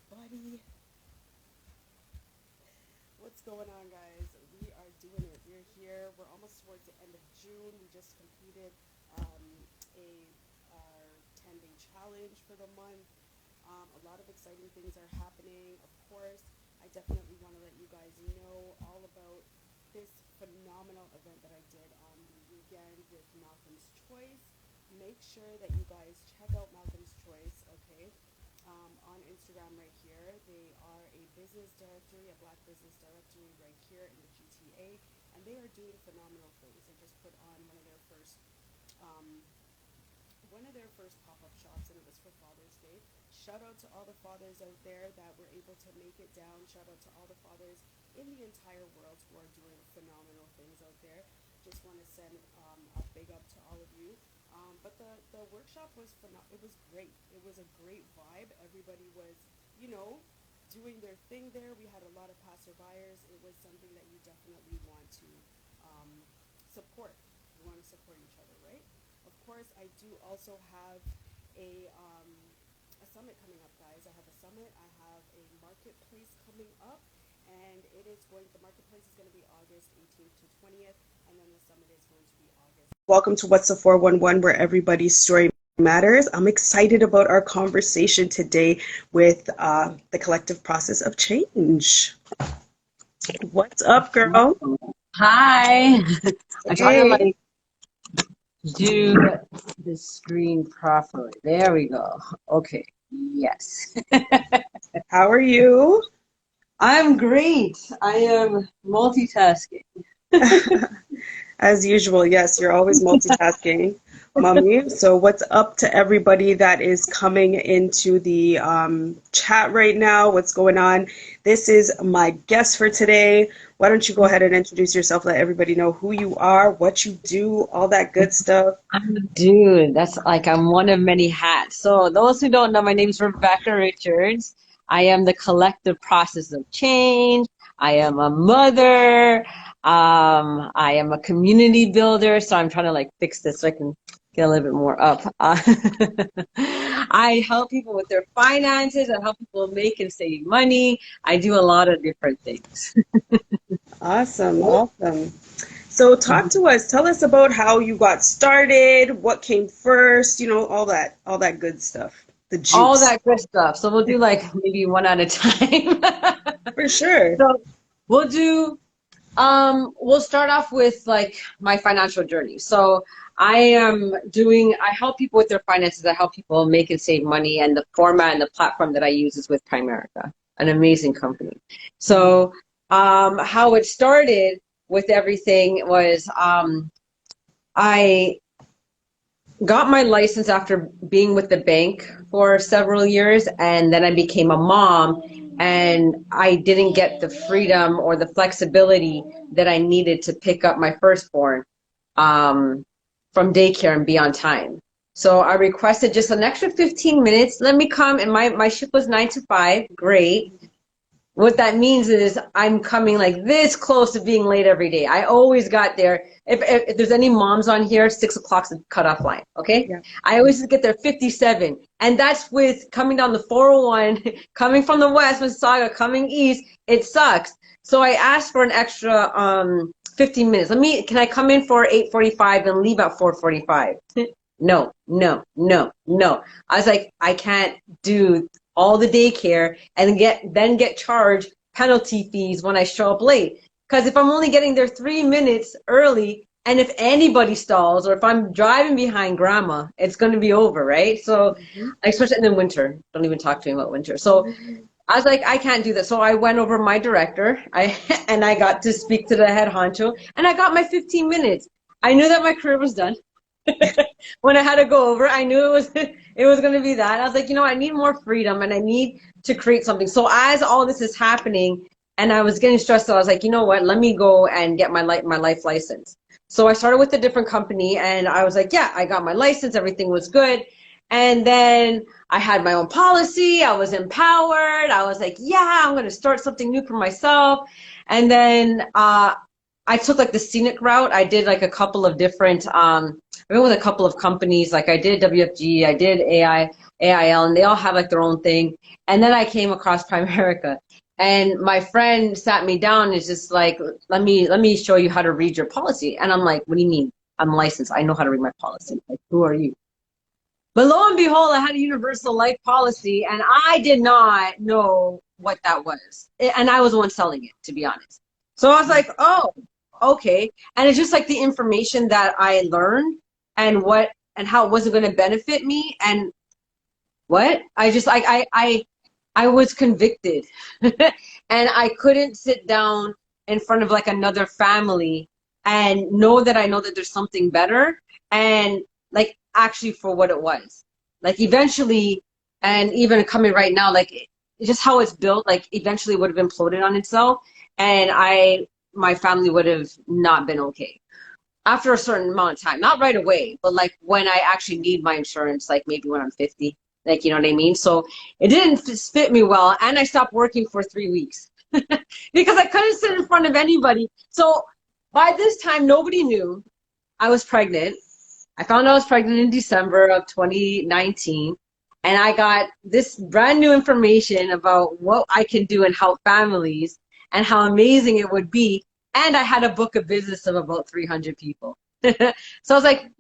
everybody. What's going on, guys? We are doing it. We're here. We're almost towards the end of June. We just completed um, a our 10-day challenge for the month. A lot of exciting things are happening. Of course, I definitely want to let you guys know all about this phenomenal event that I did on the weekend with Malcolm's Choice. Make sure that you guys check out Malcolm's Choice, okay? On Instagram right here. They are a business directory, a black business directory right here in the GTA, and they are doing phenomenal things. They just put on um, one of their first pop-up shops, and it was for Father's Day. Shout out to all the fathers out there that were able to make it down. Shout out to all the fathers in the entire world who are doing phenomenal things out there. Just want to send a big up to all of you. But the workshop was it was great. It was a great vibe. Everybody was, doing their thing there. We had a lot of passerbyers. It was something that you definitely want to support. You want to support each other, right? Of course, I do also have a um, a summit coming up, guys. I have a summit. I have a marketplace coming up, and the marketplace is going to be August 18th to 20th, and then the summit is going to be August. Welcome to What's the 411, where everybody's story matters. I'm excited about our conversation today with the collective process of change. What's up, girl? Hi. I'm trying to Hey. do the screen properly. There we go. Okay. Yes. How are you? I'm great. I am multitasking. As usual, yes, you're always multitasking, mommy. So what's up to everybody that is coming into the chat right now? What's going on? This is my guest for today. Why don't you go ahead and introduce yourself, let everybody know who you are, what you do, all that good stuff. Dude, that's like I'm one of many hats. So those who don't know, my name is Rebekah Richards. I am the collective process of change. I am a mother. I am a community builder. So I'm trying to like fix this so I can get a little bit more up. I help people with their finances. I help people make and save money. I do a lot of different things. Awesome, awesome. So talk to us. Tell us about how you got started, what came first, all that good stuff. The All juice. that good stuff. So we'll do like maybe one at a time. For sure. So we'll do we'll start off with like my financial journey. So I help people with their finances. I help people make and save money, and the format and the platform that I use is with Primerica, an amazing company. So how it started with everything was I got my license after being with the bank for several years, and then I became a mom, and I didn't get the freedom or the flexibility that I needed to pick up my firstborn from daycare and be on time. So I requested just an extra 15 minutes. Let me come, and my shift was 9 to 5. Great. What that means is I'm coming like this close to being late every day. I always got there. If there's any moms on here, 6 o'clock's the cutoff line, okay? Yeah. I always get there 57. And that's with coming down the 401, coming from the west, Mississauga, coming east. It sucks. So I asked for an extra 15 minutes. Can I come in for 8:45 and leave at 4:45? No, no, no, no. I was like, I can't do all the daycare and then get charged penalty fees when I show up late. Because if I'm only getting there 3 minutes early, and if anybody stalls or if I'm driving behind grandma, it's going to be over, right? So, especially in the winter, don't even talk to me about winter. So I was like, I can't do that. So I went over my director, and I got to speak to the head honcho, and I got my 15 minutes. I knew that my career was done. When I had to go over, I knew it was going to be that. I was like, I need more freedom and I need to create something. So as all this is happening and I was getting stressed out, I was like, you know what? Let me go and get my life license. So I started with a different company, and I was like, yeah, I got my license. Everything was good. And then I had my own policy. I was empowered. I was like, yeah, I'm going to start something new for myself. And then I took like the scenic route. I did like a couple of different, I went with a couple of companies. Like I did WFG, I did AI. AIL, and they all have like their own thing. And then I came across Primerica, and my friend sat me down and is just like, let me show you how to read your policy. And I'm like, what do you mean? I'm licensed. I know how to read my policy. Like, who are you? But lo and behold, I had a universal life policy, and I did not know what that was. And I was the one selling it, to be honest. So I was like, oh, okay. And it's just like the information that I learned and what and how it wasn't going to benefit me. And what I just like I was convicted, and I couldn't sit down in front of like another family and know that I know that there's something better, and like actually for what it was. Like eventually, and even coming right now, like just how it's built, like eventually would have imploded on itself, and my family would have not been okay after a certain amount of time, not right away, but like when I actually need my insurance, like maybe when I'm 50, like, you know what I mean? So it didn't fit me well. And I stopped working for 3 weeks because I couldn't sit in front of anybody. So by this time, nobody knew I was pregnant. I found out I was pregnant in December of 2019. And I got this brand new information about what I can do and help families and how amazing it would be. And I had a book of business of about 300 people. So I was like,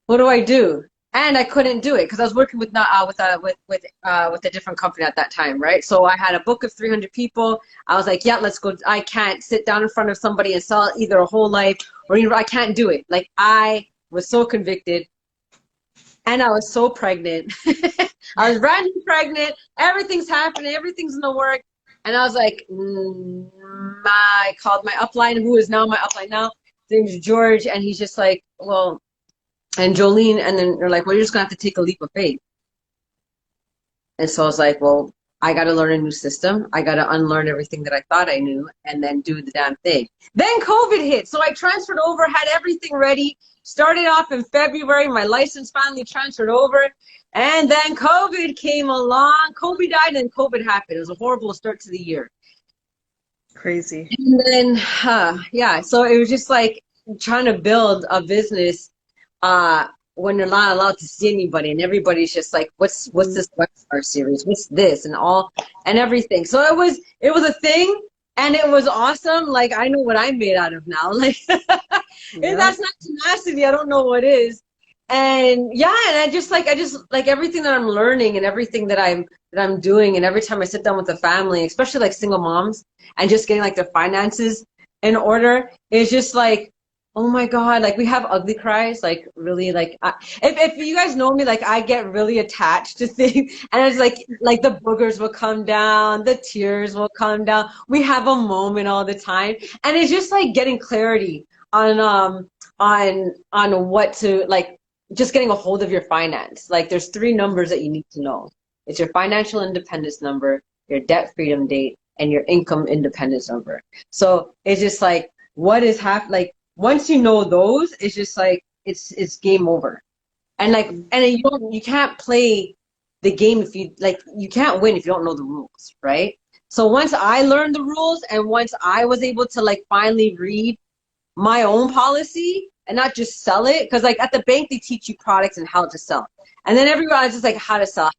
what do I do? And I couldn't do it because I was working with a different company at that time, right? So I had a book of 300 people. I was like, yeah, let's go. I can't sit down in front of somebody and sell either a whole life or I can't do it. Like I was so convicted, and I was so pregnant. I was brand new pregnant. Everything's happening. Everything's in the work. And I was like, I called my upline, who is now my upline now. His name is George, and he's just like, well, and Jolene, and then they're like, well, you're just gonna have to take a leap of faith. And so I was like, well, I got to learn a new system. I got to unlearn everything that I thought I knew and then do the damn thing. Then COVID hit. So I transferred over, had everything ready, started off in February. My license finally transferred over. And then COVID came along. COVID died and COVID happened. It was a horrible start to the year. Crazy. And then, yeah, so it was just like trying to build a business when you're not allowed to see anybody, and everybody's just like, what's this Star series? What's this? And everything. So it was a thing, and it was awesome. Like, I know what I'm made out of now. Like, if that's not tenacity, I don't know what is. And yeah, and I just like everything that I'm learning and everything that I'm doing, and every time I sit down with the family, especially like single moms, and just getting like their finances in order, is just like, oh my God, like we have ugly cries, like really, like if you guys know me, like I get really attached to things, and it's like the boogers will come down, the tears will come down. We have a moment all the time, and it's just like getting clarity on what to like, just getting a hold of your finance. Like there's 3 numbers that you need to know. It's your financial independence number, your debt freedom date, and your income independence number. So it's just like, what is happening? Like, once you know those, it's just like it's game over. And like, and you can't play the game if you can't win if you don't know the rules, right? So once I learned the rules, and once I was able to like finally read my own policy and not just sell it, because like at the bank they teach you products and how to sell. And then everyone is just like how to sell.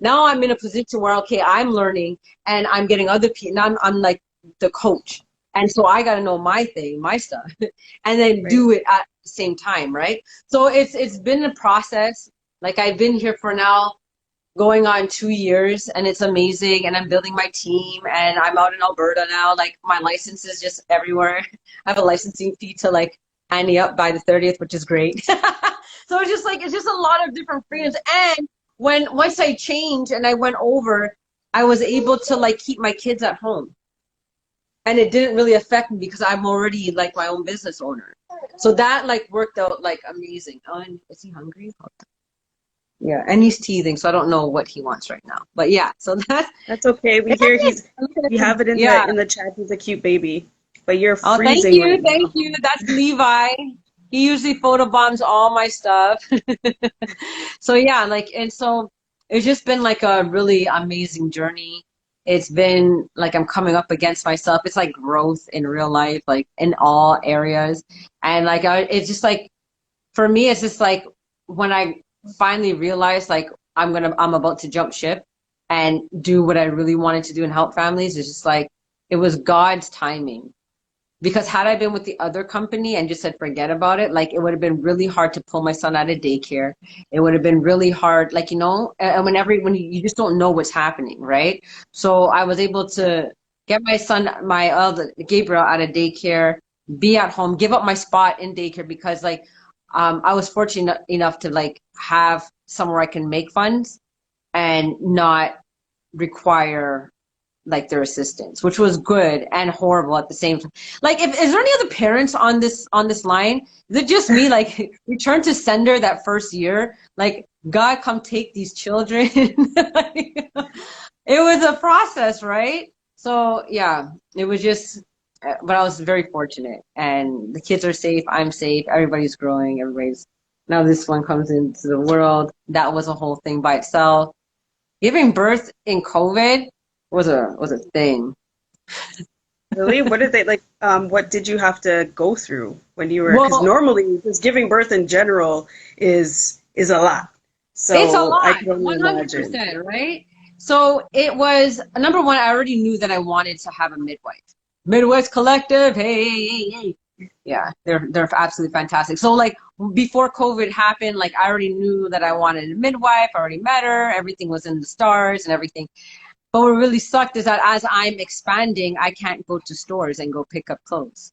Now I'm in a position where, okay, I'm learning and I'm getting other people. Now I'm like the coach. And so I got to know my thing, my stuff, and then do it at the same time, right? So it's been a process. Like I've been here for now going on 2 years, and it's amazing. And I'm building my team, and I'm out in Alberta now. Like my license is just everywhere. I have a licensing fee to like ante up by the 30th, which is great. So it's just a lot of different freedoms. And once I changed and I went over, I was able to like keep my kids at home. And it didn't really affect me because I'm already like my own business owner. So that like worked out like amazing. Oh, and is he hungry? Yeah, and he's teething, so I don't know what he wants right now. But yeah, so that's okay. We hear we have it in the chat. He's a cute baby, but you're freezing. Oh, thank you. That's Levi. He usually photobombs all my stuff. So yeah, like, and so it's just been like a really amazing journey. It's been like I'm coming up against myself. It's like growth in real life, like in all areas. And like, it's just like, for me, it's just like when I finally realized like I'm about to jump ship and do what I really wanted to do and help families. It's just like it was God's timing. Because had I been with the other company and just said forget about it, like it would have been really hard to pull my son out of daycare. It would have been really hard, like and when you just don't know what's happening, right? So I was able to get my son, my other Gabriel, out of daycare, be at home, give up my spot in daycare because like I was fortunate enough to like have somewhere I can make funds and not require like their assistance, which was good and horrible at the same time. Like, is there any other parents on this line? Is it just me? Like, return to sender that first year. Like, God, come take these children. Like, it was a process, right? So yeah, it was just. But I was very fortunate, and the kids are safe. I'm safe. Everybody's growing. Everybody's now this one comes into the world. That was a whole thing by itself. Giving birth in COVID was a thing. Really? What did they like? What did you have to go through when you were? Because Well, normally, just giving birth in general is a lot. it's a So I lot, can only imagine. 100%, right? So it was number one, I already knew that I wanted to have a midwife. Midwives Collective, hey. Yeah, they're absolutely fantastic. So like before COVID happened, like I already knew that I wanted a midwife. I already met her. Everything was in the stars and everything. But what really sucked is that as I'm expanding, I can't go to stores and go pick up clothes.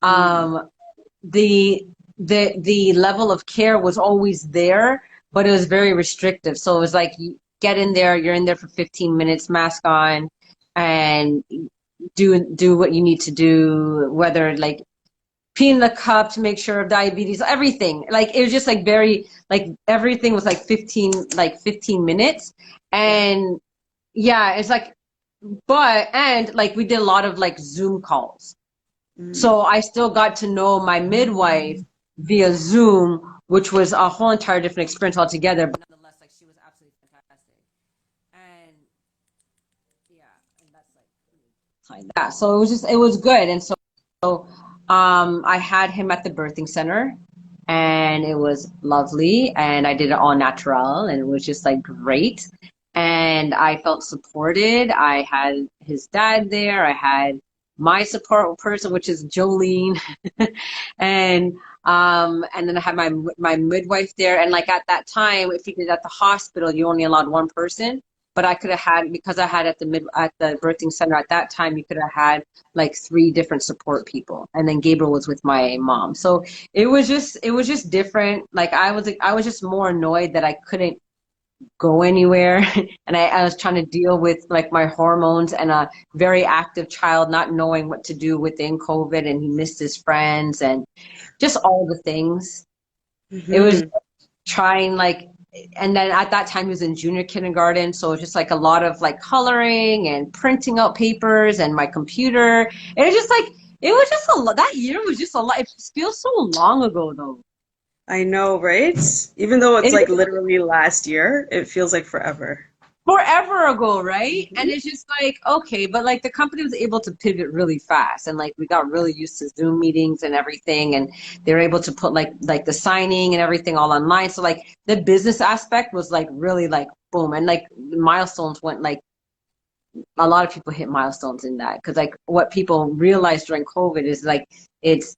Mm. Um, the level of care was always there, but it was very restrictive. So it was like you get in there, you're in there for 15 minutes, mask on, and do what you need to do, whether like pee in the cup to make sure of diabetes, everything. Like it was just like very like everything was like 15 minutes. Yeah. And yeah, it's like and like we did a lot of like Zoom calls. Mm. So I still got to know my midwife via Zoom, which was a whole entire different experience altogether. But nonetheless, like she was absolutely fantastic. And yeah, and that's like that. So it was good. And so I had him at the birthing center and it was lovely and I did it all natural and it was just like great. And I felt supported. I had his dad there. I had my support person, which is Jolene. And then I had my midwife there. And like at that time, if you did at the hospital, you only allowed one person. But I could have had, because I had at the birthing center at that time, you could have had like three different support people. And then Gabriel was with my mom. So it was just different. Like I was just more annoyed that I couldn't go anywhere. And I was trying to deal with like my hormones and a very active child not knowing what to do within COVID, and he missed his friends and just all the things. It was Hmm. trying like, and then at that time he was in junior kindergarten, so it was just like a lot of like coloring and printing out papers and my computer. It was just like it was just a lot. That year was just a lot. It feels so long ago though. I know, right? Even though it's It like literally last year, it feels like forever. forever ago, right? And Mhm. it's just like, okay, but like the company was able to pivot really fast and like we got really used to Zoom meetings and everything, and they were able to put like the signing and everything all online. So like the business aspect was like really like boom, and like milestones went like a lot of people hit milestones in that, because like what people realized during COVID is like it's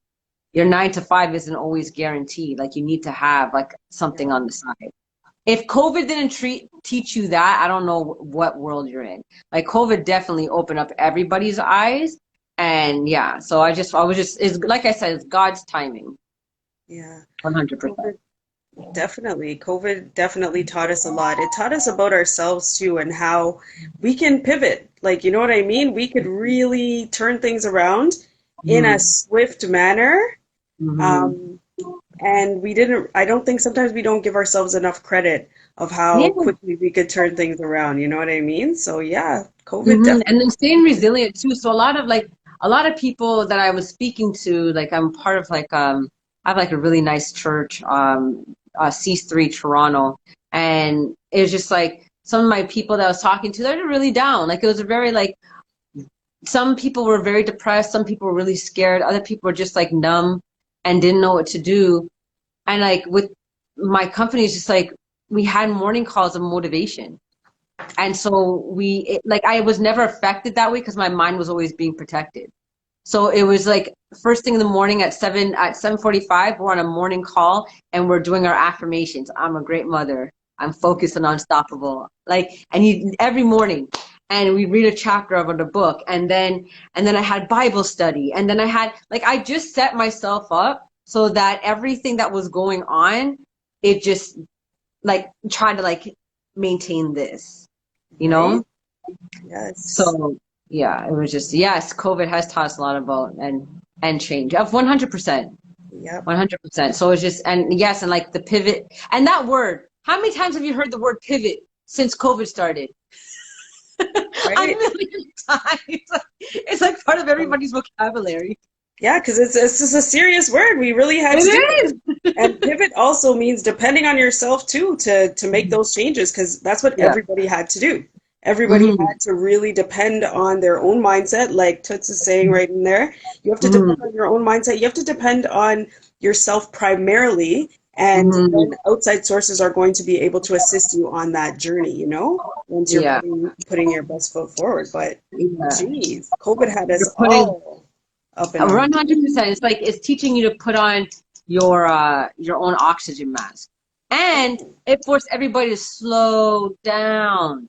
your 9 to 5 isn't always guaranteed. Like you need to have like something Yeah. on the side. If COVID didn't teach you that, I don't know what world you're in. Like COVID definitely opened up everybody's eyes. And yeah, so I was just, it's like I said, it's God's timing, Yeah. 100%. COVID COVID definitely taught us a lot. It taught us about ourselves too and how we can pivot. Like, you know what I mean? We could really turn things around in a Mm-hmm. swift manner. Mm-hmm. Um, and we didn't, I don't think sometimes we don't give ourselves enough credit of how Yeah. quickly we could turn things around. You know what I mean? So yeah, COVID Mm-hmm. And definitely. then staying resilient too. So a lot of people that I was speaking to, like I'm part of like, I have like a really nice church, C3 Toronto. And it was just like some of my people that I was talking to, they're really down. Like it was a very like, some people were very depressed, some people were really scared, other people were just like numb and didn't know what to do. And like with my company is just like, we had morning calls of motivation. And so like, I was never affected that way because my mind was always being protected. So it was like first thing in the morning at 7:45, we're on a morning call and we're doing our affirmations. I'm a great mother. I'm focused and unstoppable. Like, and every morning, and we read a chapter of a book, and then I had Bible study, and then I had, like, I just set myself up so that everything that was going on, it just, like, trying to, like, maintain this, you Right? know? Yes. So yeah, it was just, yes, COVID has taught us a lot about and change of 100%, Yep. 100%. So it's just, and yes, and like the pivot and that word. How many times have you heard the word pivot since COVID started? A Right? million times. It's like part of everybody's vocabulary. Yeah, because it's just a serious word. We really had to do it. It is. And pivot also means depending on yourself too to make those changes because that's what Yeah. everybody had to do. Everybody Hmm. had to really depend on their own mindset, like Toots is saying right in there. You have to depend Hmm. on your own mindset. You have to depend on yourself primarily, and Hmm. then outside sources are going to be able to assist you on that journey, once you're Yeah. putting your best foot forward. But Yeah. geez, COVID had us You're putting all up in arms. 100%. It's like it's teaching you to put on your own oxygen mask, and it forced everybody to slow down,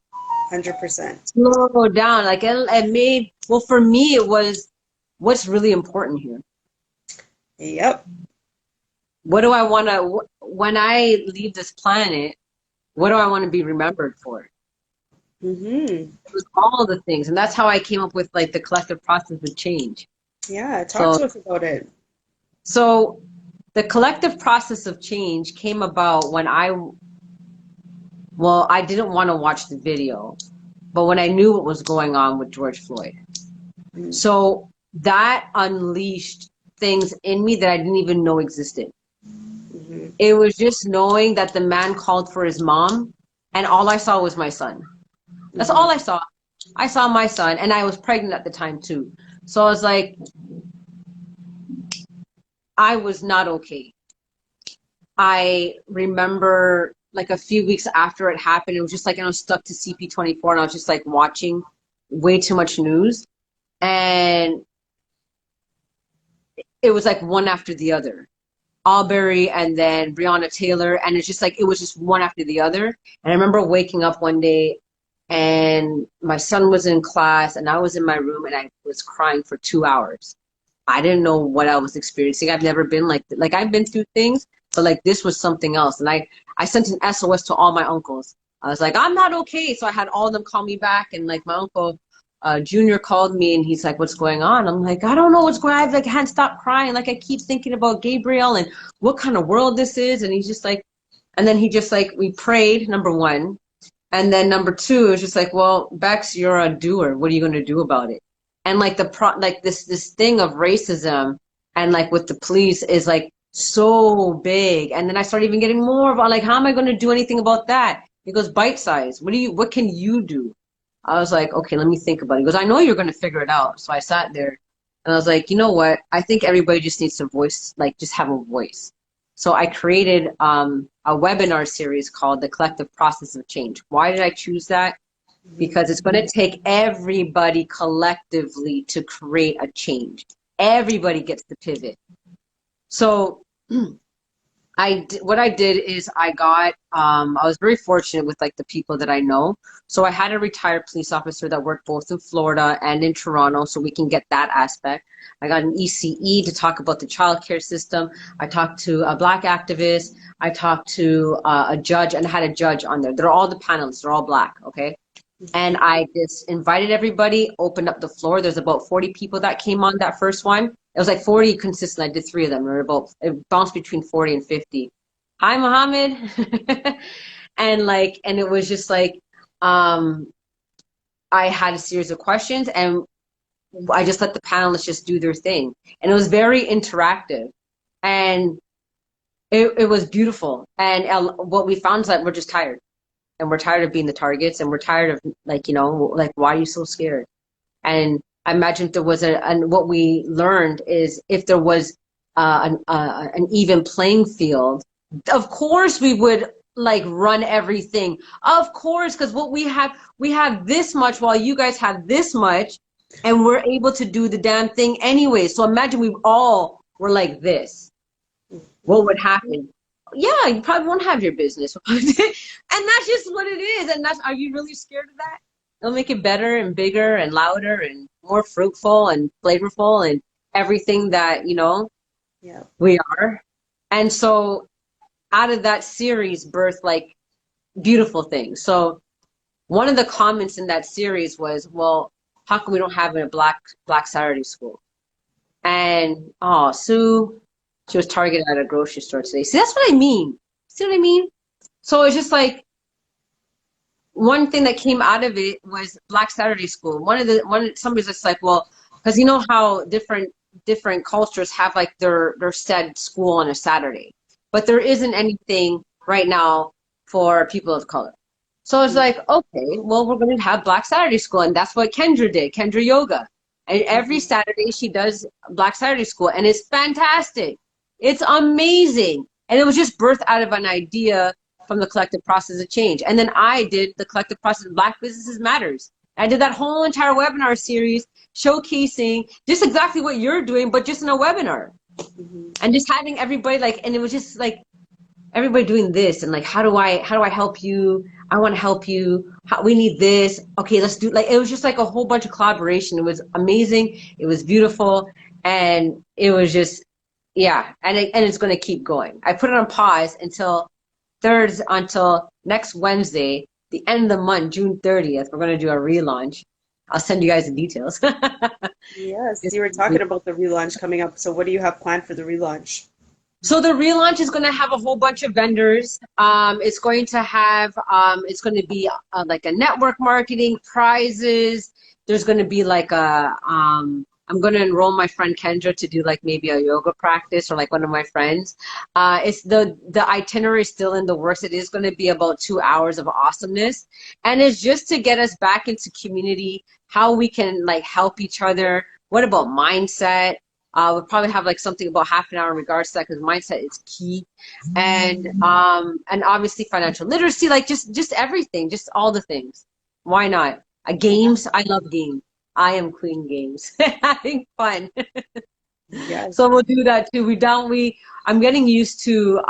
100%. slow down. Like it made, well, for me, it was what's really important here. Yep. What do I want to when I leave this planet? What do I want to be remembered for? Mm-hmm. It was all the things, and that's how I came up with like the collective process of change. Yeah, talk So, to us about it. so the collective process of change came about when I didn't want to watch the video, but when I knew what was going on with George Floyd. So that unleashed things in me that I didn't even know existed. Mm-hmm. It was just knowing that the man called for his mom, and all I saw was my son. That's Mm-hmm. all I saw. I saw my son, and I was pregnant at the time too. So I was like, I was not okay. I remember like a few weeks after it happened, it was just like I was stuck to CP24 and I was just like watching way too much news. And it was like one after the other. Albury and then Breonna Taylor. And it's just like, it was just one after the other. And I remember waking up one day and my son was in class and I was in my room and I was crying for 2 hours. I didn't know what I was experiencing. I've never been like I've been through things, but like this was something else. And I sent an SOS to all my uncles. I was like, I'm not okay. So I had all of them call me back, and like my uncle Junior called me and he's like, what's going on? I'm like, I don't know what's going on. I like can't stop crying. Like I keep thinking about Gabriel and what kind of world this is. And he's just like, and then he just like, we prayed, number one. And then number two, it was just like, well, Bex, you're a doer. What are you going to do about it? And like like this thing of racism and like with the police is like so big. And then I started even getting more about like, how am I going to do anything about that? He goes, bite size. What can you do? I was like, okay, let me think about it. He goes, I know you're going to figure it out. So I sat there and I was like, you know what? I think everybody just needs to voice, like just have a voice. So I created a webinar series called The Collective Process of Change. Why did I choose that? Because it's going to take everybody collectively to create a change. Everybody gets to pivot. So what I did is I was very fortunate with like the people that I know. So I had a retired police officer that worked both in Florida and in Toronto, so we can get that aspect. I got an ECE to talk about the childcare system. I talked to a Black activist. I talked to a judge, and I had a judge on there. They're all the panelists. They're all Black, okay? And I just invited everybody, opened up the floor. There's about 40 people that came on that first one. It was like 40 consistent. I did three of them. It bounced between 40 and 50. Hi, Mohammed. And it was just like, I had a series of questions and I just let the panelists just do their thing. And it was very interactive. And it was beautiful. And what we found is that we're just tired. And we're tired of being the targets, and we're tired of like, like, why are you so scared? And I imagine if there was and what we learned is if there was an even playing field, Of course we would like run everything. Of course, because what we have this much while you guys have this much, and we're able to do the damn thing anyway. So imagine we all were like this. What would happen? Yeah, you probably won't have your business. And that's just what it is. And that's, are you really scared of that? It'll make it better and bigger and louder and more fruitful and flavorful and everything that, Yeah. we are. And so out of that series birthed like beautiful things. So one of the comments in that series was, well, how come we don't have a Black Saturday school? And Sue, she was targeted at a grocery store today. See, that's what I mean. See what I mean? So it's just like one thing that came out of it was Black Saturday school. Somebody's just like, well, because you know how different cultures have like their said school on a Saturday, but there isn't anything right now for people of color. So it's like, okay, well, we're going to have Black Saturday school, and that's what Kendra did, Kendra Yoga. And every Saturday she does Black Saturday school, and it's fantastic. It's amazing. And it was just birthed out of an idea from the collective process of change. And then I did the collective process of Black Businesses Matters. I did that whole entire webinar series showcasing just exactly what you're doing, but just in a webinar. And just having everybody and it was just like everybody doing this and like, how do I help you? I want to help you. We need this. Okay, let's do, it was just like a whole bunch of collaboration. It was amazing. It was beautiful. And it was just, yeah. And it's going to keep going. I put it on pause until next Wednesday, the end of the month, June 30th. We're going to do a relaunch. I'll send you guys the details. Yes, you were talking about the relaunch coming up. So what do you have planned for the relaunch? So the relaunch is going to have a whole bunch of vendors. It's going to be like a network marketing, prizes. There's going to be like I'm going to enroll my friend Kendra to do like maybe a yoga practice, or like one of my friends. It's the itinerary is still in the works. It is going to be about 2 hours of awesomeness. And it's just to get us back into community, how we can like help each other. What about mindset? We'll probably have like something about half an hour in regards to that, because mindset is key. And obviously financial literacy, like just everything, just all the things. Why not? Games, I love games. I am queen games. Having fun. Yes. So we'll do that too. I'm getting used to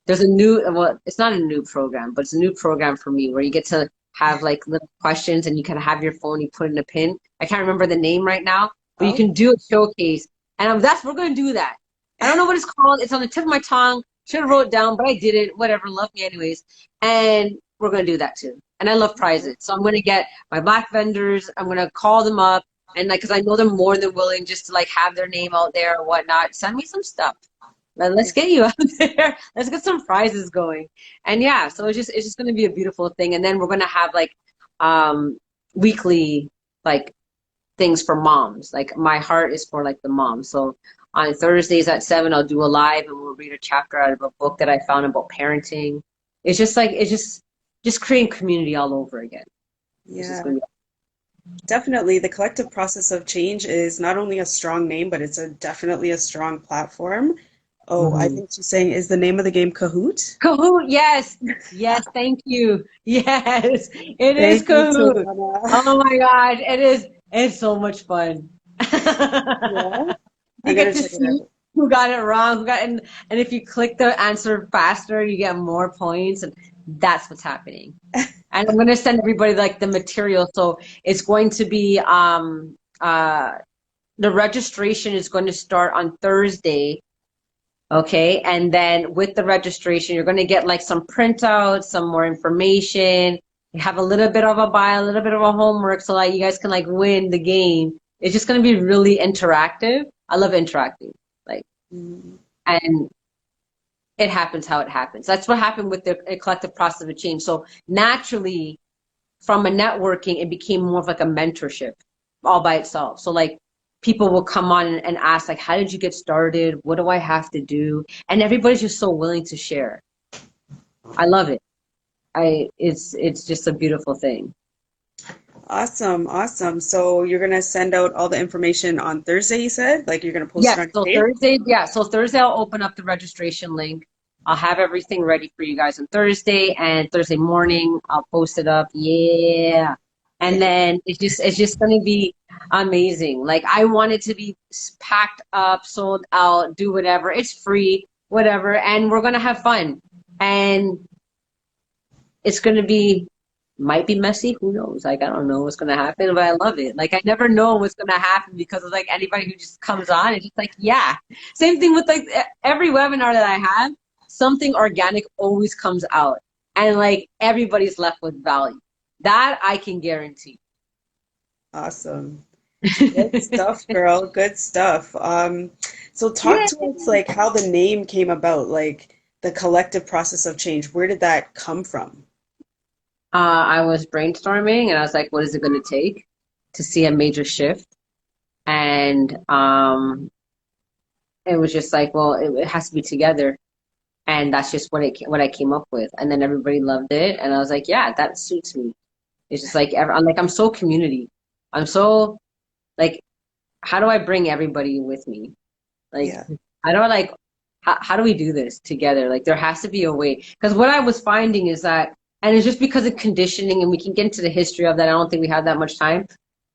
there's a new, well, it's not a new program, but it's a new program for me where you get to have like little questions and you kind of have your phone, you put in a pin. I can't remember the name right now, but you can do a showcase. And we're going to do that. I don't know what it's called. It's on the tip of my tongue. Should have wrote it down, but I didn't. Whatever. Love me anyways. And we're going to do that too. And I love prizes. So I'm going to get my Black vendors. I'm going to call them up. And like, because I know they're more than willing just to like have their name out there or whatnot. Send me some stuff. Let's get you out there. Let's get some prizes going. And yeah, so it's just going to be a beautiful thing. And then we're going to have like weekly like things for moms. Like my heart is for like the moms. So on Thursdays at 7, I'll do a live and we'll read a chapter out of a book that I found about parenting. It's just creating community all over again. Yeah. Definitely. The collective process of change is not only a strong name, but it's definitely a strong platform. Oh, I think she's saying, is the name of the game Kahoot? Kahoot, yes. Yes, thank you. Yes, it is Kahoot. Oh my God, it is. It's so much fun. Yeah. You get to see who got it wrong, and if you click the answer faster, you get more points, and that's what's happening. And I'm going to send everybody like the material. So it's going to be the registration is going to start on Thursday. Okay, and then with the registration, you're going to get like some printouts, some more information. You have a little bit of a bio, a little bit of a homework, so like you guys can like win the game. It's just going to be really interactive. I love interacting, like, and it happens how it happens. That's what happened with the collective process of change. So naturally, from a networking, it became more of like a mentorship all by itself. So like, people will come on and ask like, how did you get started? What do I have to do? And everybody's just so willing to share. I love it. It's just a beautiful thing. Awesome. Awesome. So you're going to send out all the information on Thursday, you said? Like you're going to post it on so tape? Thursday, so Thursday I'll open up the registration link. I'll have everything ready for you guys on Thursday, and Thursday morning I'll post it up. Yeah. And then it's just going to be amazing. Like I want it to be packed up, sold out, do whatever. It's free, whatever, and we're going to have fun. And it's going to be might be messy, who knows? Like I don't know what's going to happen, but I love it. Like I never know what's going to happen because of like anybody who just comes on, it's just like, yeah. Same thing with like every webinar that I have, something organic always comes out, and like everybody's left with value. That I can guarantee. Awesome. Good stuff, girl. Good stuff. So talk Yeah. to us like how the name came about, like the collective process of change. Where did that come from? I was brainstorming and I was like, what is it going to take to see a major shift? And it was just like, well, it has to be together. And that's just what I came up with. And then everybody loved it. And I was like, yeah, that suits me. It's just like, I'm so community. I'm so like, how do I bring everybody with me? Like, Yeah. how do I like, how do we do this together? Like, there has to be a way. Because what I was finding is that, and it's just because of conditioning, and we can get into the history of that. I don't think we have that much time,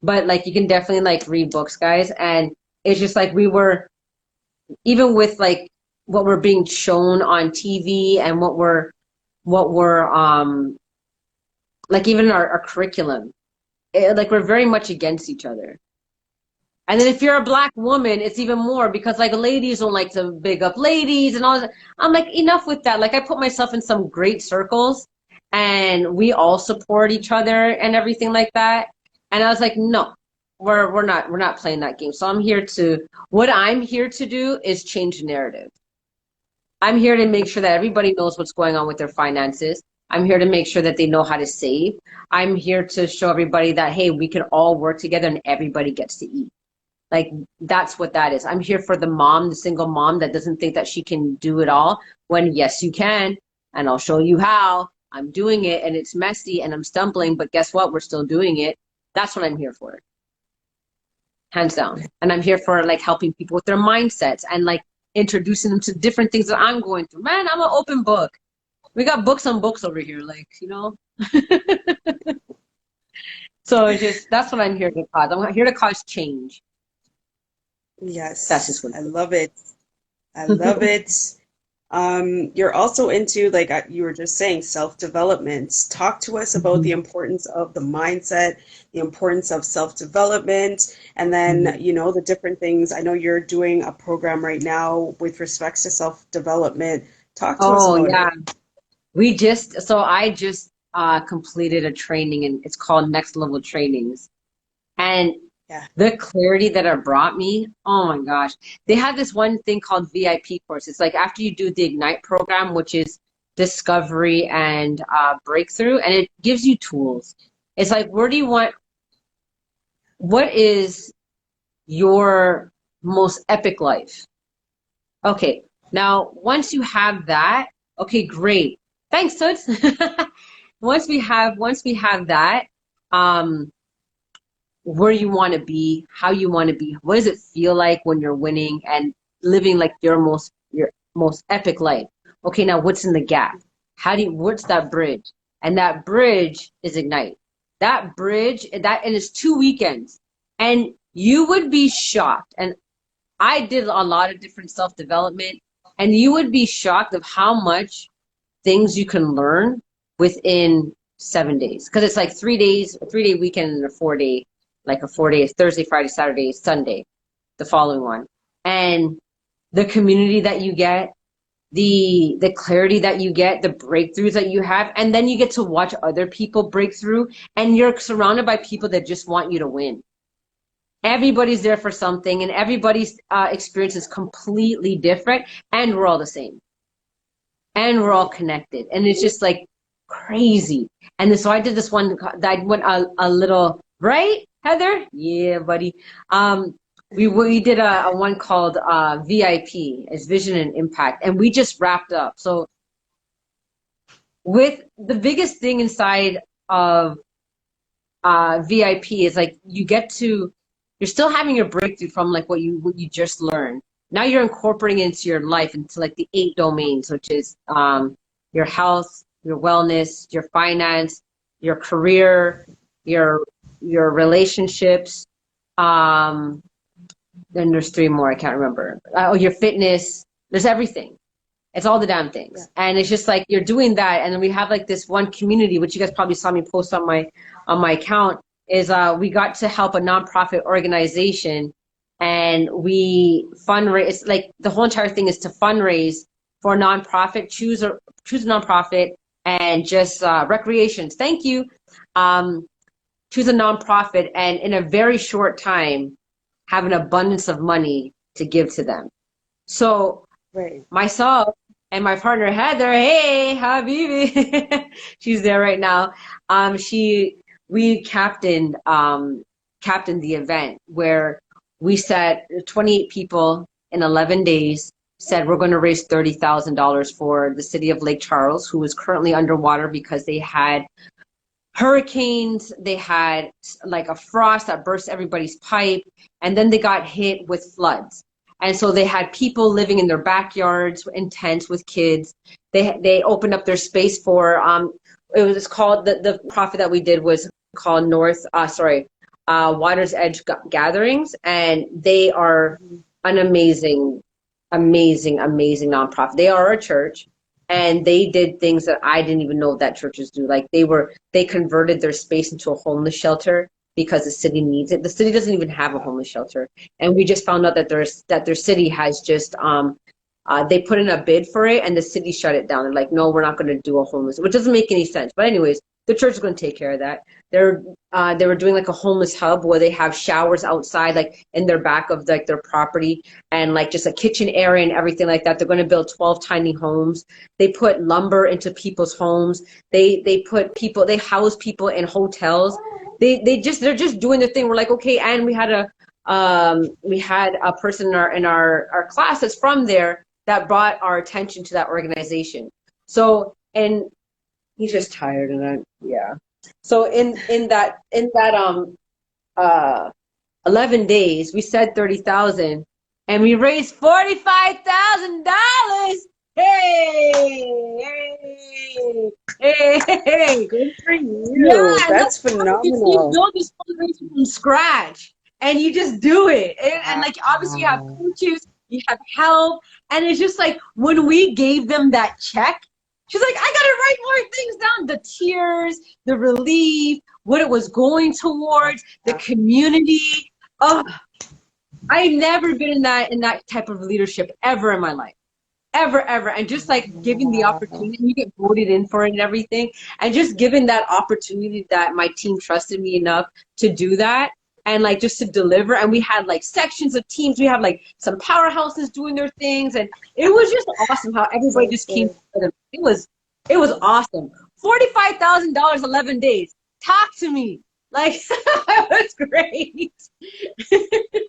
but like, you can definitely like read books, guys. And it's just like we were, even with like what we're being shown on TV and what we're like even our curriculum, like we're very much against each other. And then if you're a black woman, it's even more because like ladies don't like to big up ladies and all that. I'm like, enough with that. Like I put myself in some great circles and we all support each other and everything like that. And I was like, no, we're not playing that game. So what I'm here to do is change the narrative. I'm here to make sure that everybody knows what's going on with their finances. I'm here to make sure that they know how to save. I'm here to show everybody that, hey, we can all work together and everybody gets to eat. Like, that's what that is. I'm here for the mom, the single mom that doesn't think that she can do it all when, yes, you can. And I'll show you how. I'm doing it and it's messy and I'm stumbling, but guess what? We're still doing it. That's what I'm here for. Hands down. And I'm here for like helping people with their mindsets and like introducing them to different things that I'm going through. Man, I'm an open book. We got books on books over here, like, you know. So it's just that's what I'm here to cause. I'm here to cause change. That's just Yes. what I it love it. I love is. it. You're also into, like you were just saying, self-development. Talk to us about the Mhm. importance of the mindset, the importance of self-development, and then, Mhm. the different things. I know you're doing a program right now with respects to self-development. Talk to us Oh about yeah. it. I just completed a training and it's called Next Level Trainings. And Yeah. the clarity that it brought me, oh my gosh. They have this one thing called VIP course. It's like after you do the Ignite program, which is discovery and breakthrough, and it gives you tools. It's like, what is your most epic life? Okay, now once you have that, okay, great. Thanks, Toots. Once we have that, um, where you want to be, how you want to be, what does it feel like when you're winning and living like your most epic life? Okay, now what's in the gap? What's that bridge? And that bridge is Ignite. That bridge, and it's 2 weekends. And you would be shocked. And I did a lot of different self-development, and you would be shocked of how much things you can learn within 7 days. Because it's like 3 days, a 3 day weekend and a 4 day, Thursday, Friday, Saturday, Sunday, the following one. And the community that you get, the clarity that you get, the breakthroughs that you have, and then you get to watch other people break through, and you're surrounded by people that just want you to win. Everybody's there for something, and everybody's experience is completely different, and we're all the same, and we're all connected, and it's just like crazy. And then, so I did this one that I went a little right, Heather? Yeah, buddy. We did a one called VIP, as Vision and Impact, and we just wrapped up. So with the biggest thing inside of VIP is like you're still having your breakthrough from like what you just learned, now you're incorporating into your life, into like the 8 domains, which is your health, your wellness, your finance, your career, your your relationships. Um, then there's 3 more I can't remember. Oh, your fitness. There's everything. It's all the damn Yeah. things. And it's just like you're doing that. And then we have like this one community, which you guys probably saw me post on my account, is we got to help a nonprofit organization, and we fundraise. It's like the whole entire thing is to fundraise for a nonprofit, choose a nonprofit, and just recreations. Thank you. Um, choose a nonprofit, and in a very short time have an abundance of money to give to them. So Right. myself and my partner Heather, hey Habibi, she's there right now. She we captained the event where we set 28 people in 11 days. Said we're going to raise $30,000 for the city of Lake Charles, who is currently underwater because they had hurricanes, they had like a frost that burst everybody's pipe, and then they got hit with floods. And so they had people living in their backyards in tents with kids. They opened up their space for it was called the profit that we did was called Water's Edge Gatherings, and they are an amazing nonprofit. They are a church, and they did things that I didn't even know that churches do. Like they converted their space into a homeless shelter because the city needs it. The city doesn't even have a homeless shelter, and we just found out that their city has just they put in a bid for it, and the city shut it down. They're like, no, we're not going to do a homeless, which doesn't make any sense. But anyways, the church is going to take care of that. They were doing like a homeless hub where they have showers outside, like in their back of like their property, and like just a kitchen area and everything like that. They're going to build 12 tiny homes. They put lumber into people's homes. They house people in hotels. They're just doing their thing. We're like, okay, and we had a person in our class that's from there that brought our attention to that organization. So, and he's just tired, and yeah. So in that 11 days, we said 30,000, and we raised $45,000. Hey, hey, hey! Good for you. Yeah, and That's you phenomenal. build this fundraiser from scratch, and you just do it. And like obviously you have Wow. coaches, you have help, and it's just like when we gave them that check, she's like, I gotta write more things down. The tears, the relief, what it was going towards, the community. Oh, I've never been in that type of leadership ever in my life. Ever. And just like giving the Wow. opportunity, you get voted in for it and everything. And just giving that opportunity that my team trusted me enough to do that and like just to deliver. And we had like sections of teams. We had like some powerhouses doing their things. And it was just awesome how everybody So just came good. together. It was awesome. $45,000, 11 days. Talk to me. Like, that was great.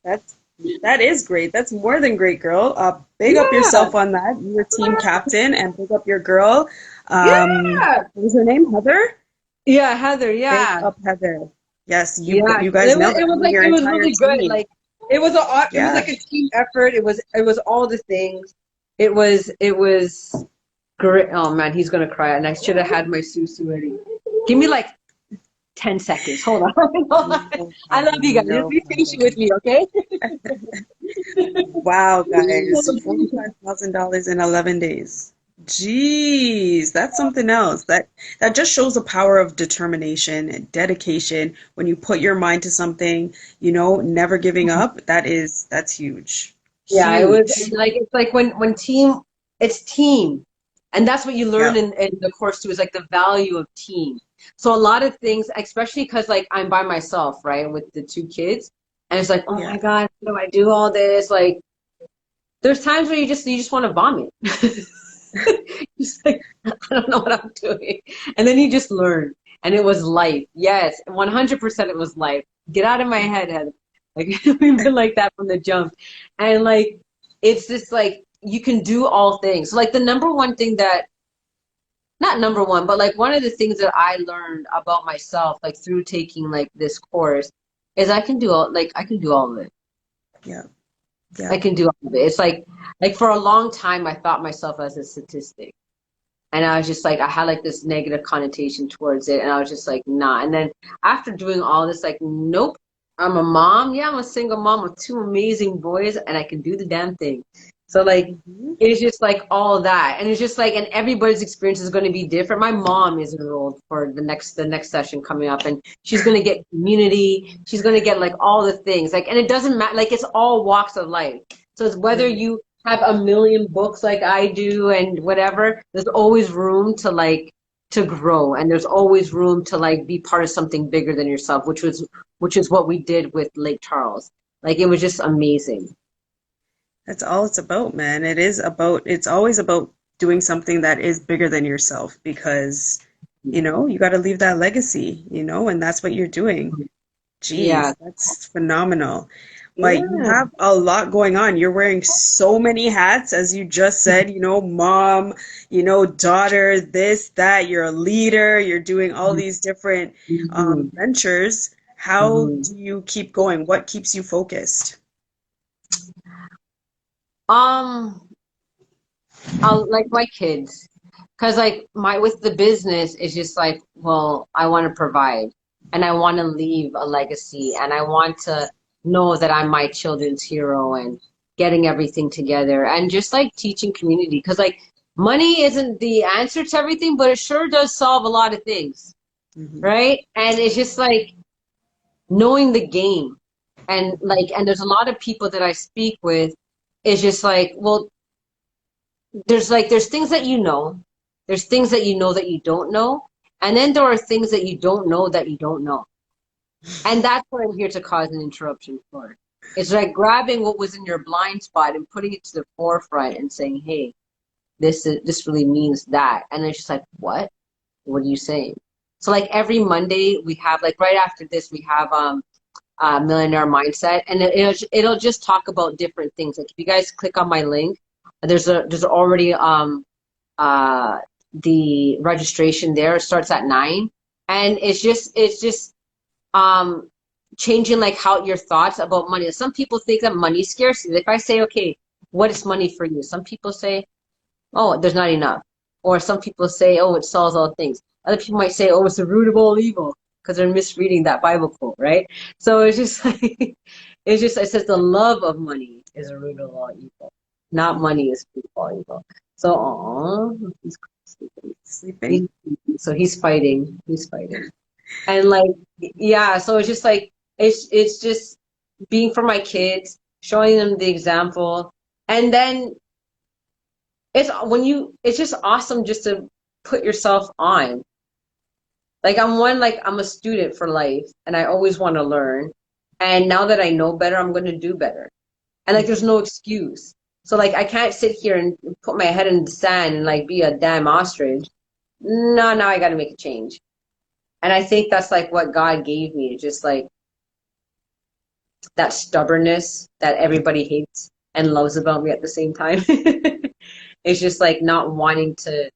That's that is great. That's more than great, girl. Big up Yeah. yourself on that. You're team captain, and big up your girl. Yeah. What was her name? Heather? Yeah, Heather. Big Yeah. up, Heather. Yes, Yeah, you guys nailed it. it was You and like your it was entire really good. team. Like it was Yeah. like a team effort. It was all the things. It was great. Oh man, he's gonna cry. And I should have had my susu ready. Give me like 10 seconds. Hold on. Hold on. No I love you problem. guys. Just No be patient with problem. me, okay? Wow, guys, $45,000 in 11 days. Jeez, that's something else. That just shows the power of determination and dedication when you put your mind to something, never giving up. That's huge. Yeah, it was Huge. like it's like when team it's team. And that's what you learn Yeah. in the course too, is like the value of team. So a lot of things, especially because like I'm by myself, right, with the 2 kids, and it's like, oh Yeah. my God, how do I do all this? Like there's times where you just want to vomit. Just like, I don't know what I'm doing. And then you just learn. And it was life. Yes, 100% it was life. Get out of my head, Heather. Like we've been like that from the jump. And like it's just like you can do all things. So like the number one thing that not number one, but like one of the things that I learned about myself, like through taking like this course, is I can do all of it. Yeah. Yeah. I can do all of it. It's like for a long time, I thought myself as a statistic. And I was just like, I had like this negative connotation towards it. And I was just like, nah. And then after doing all this, like, nope, I'm a mom. Yeah, I'm a single mom with two amazing boys and I can do the damn thing. So like, Hmm. it's just like all that. And it's just like, and everybody's experience is going to be different. My mom is enrolled for the next session coming up and she's going to get community. She's going to get like all the things like, and it doesn't matter. Like it's all walks of life. So it's whether Right. you have a million books like I do and whatever, there's always room to like to grow and there's always room to like be part of something bigger than yourself, which is what we did with Lake Charles. Like it was just amazing. That's all it's about, man. It's always about doing something that is bigger than yourself because, you got to leave that legacy, and that's what you're doing. Yeah. Jeez, that's phenomenal. But you Yeah. have a lot going on. You're wearing so many hats, as you just said, mom, daughter, this, that. You're a leader. You're doing all these different Mhm. ventures. How Mhm. do you keep going? What keeps you focused? Um, I'll like my kids, because like my with the business is just like, well, I want to provide, and I want to leave a legacy, and I want to know that I'm my children's hero, and getting everything together, and just like teaching community, because like money isn't the answer to everything, but it sure does solve a lot of things, Hmm. right? And it's just like knowing the game, and there's a lot of people that I speak with. Is just like, well, there's things that you know, there's things that you know that you don't know, and then there are things that you don't know that you don't know. And that's what I'm here to cause an interruption for. It's like grabbing what was in your blind spot and putting it to the forefront and saying, hey, this really means that. And it's just like, what? What are you saying? So like every Monday we have like right after this we have millionaire mindset and it'll just talk about different things. Like if you guys click on my link, there's already uh, the registration there. It starts at 9, and it's just um, changing like how your thoughts about money. Some people think that money is scarcity. If I say, okay, what is money for you? Some people say, oh, there's not enough, or some people say, oh, it solves all things. Other people might say, oh, it's the root of all evil because they're misreading that Bible quote, right? So it's just like it says the love of money is the root of all evil, not money is the root of all evil. So, he's sleeping. Sleeping? So he's fighting. He's fighting. And like, yeah, so it's just like it's just being for my kids, showing them the example, and then it's just awesome just to put yourself on. Like I'm a student for life, and I always want to learn. And now that I know better, I'm going to do better. And like, there's no excuse. So like, I can't sit here and put my head in the sand and like be a damn ostrich. No, now I got to make a change. And I think that's like what God gave me, just like that stubbornness that everybody hates and loves about me at the same time. It's just like not wanting to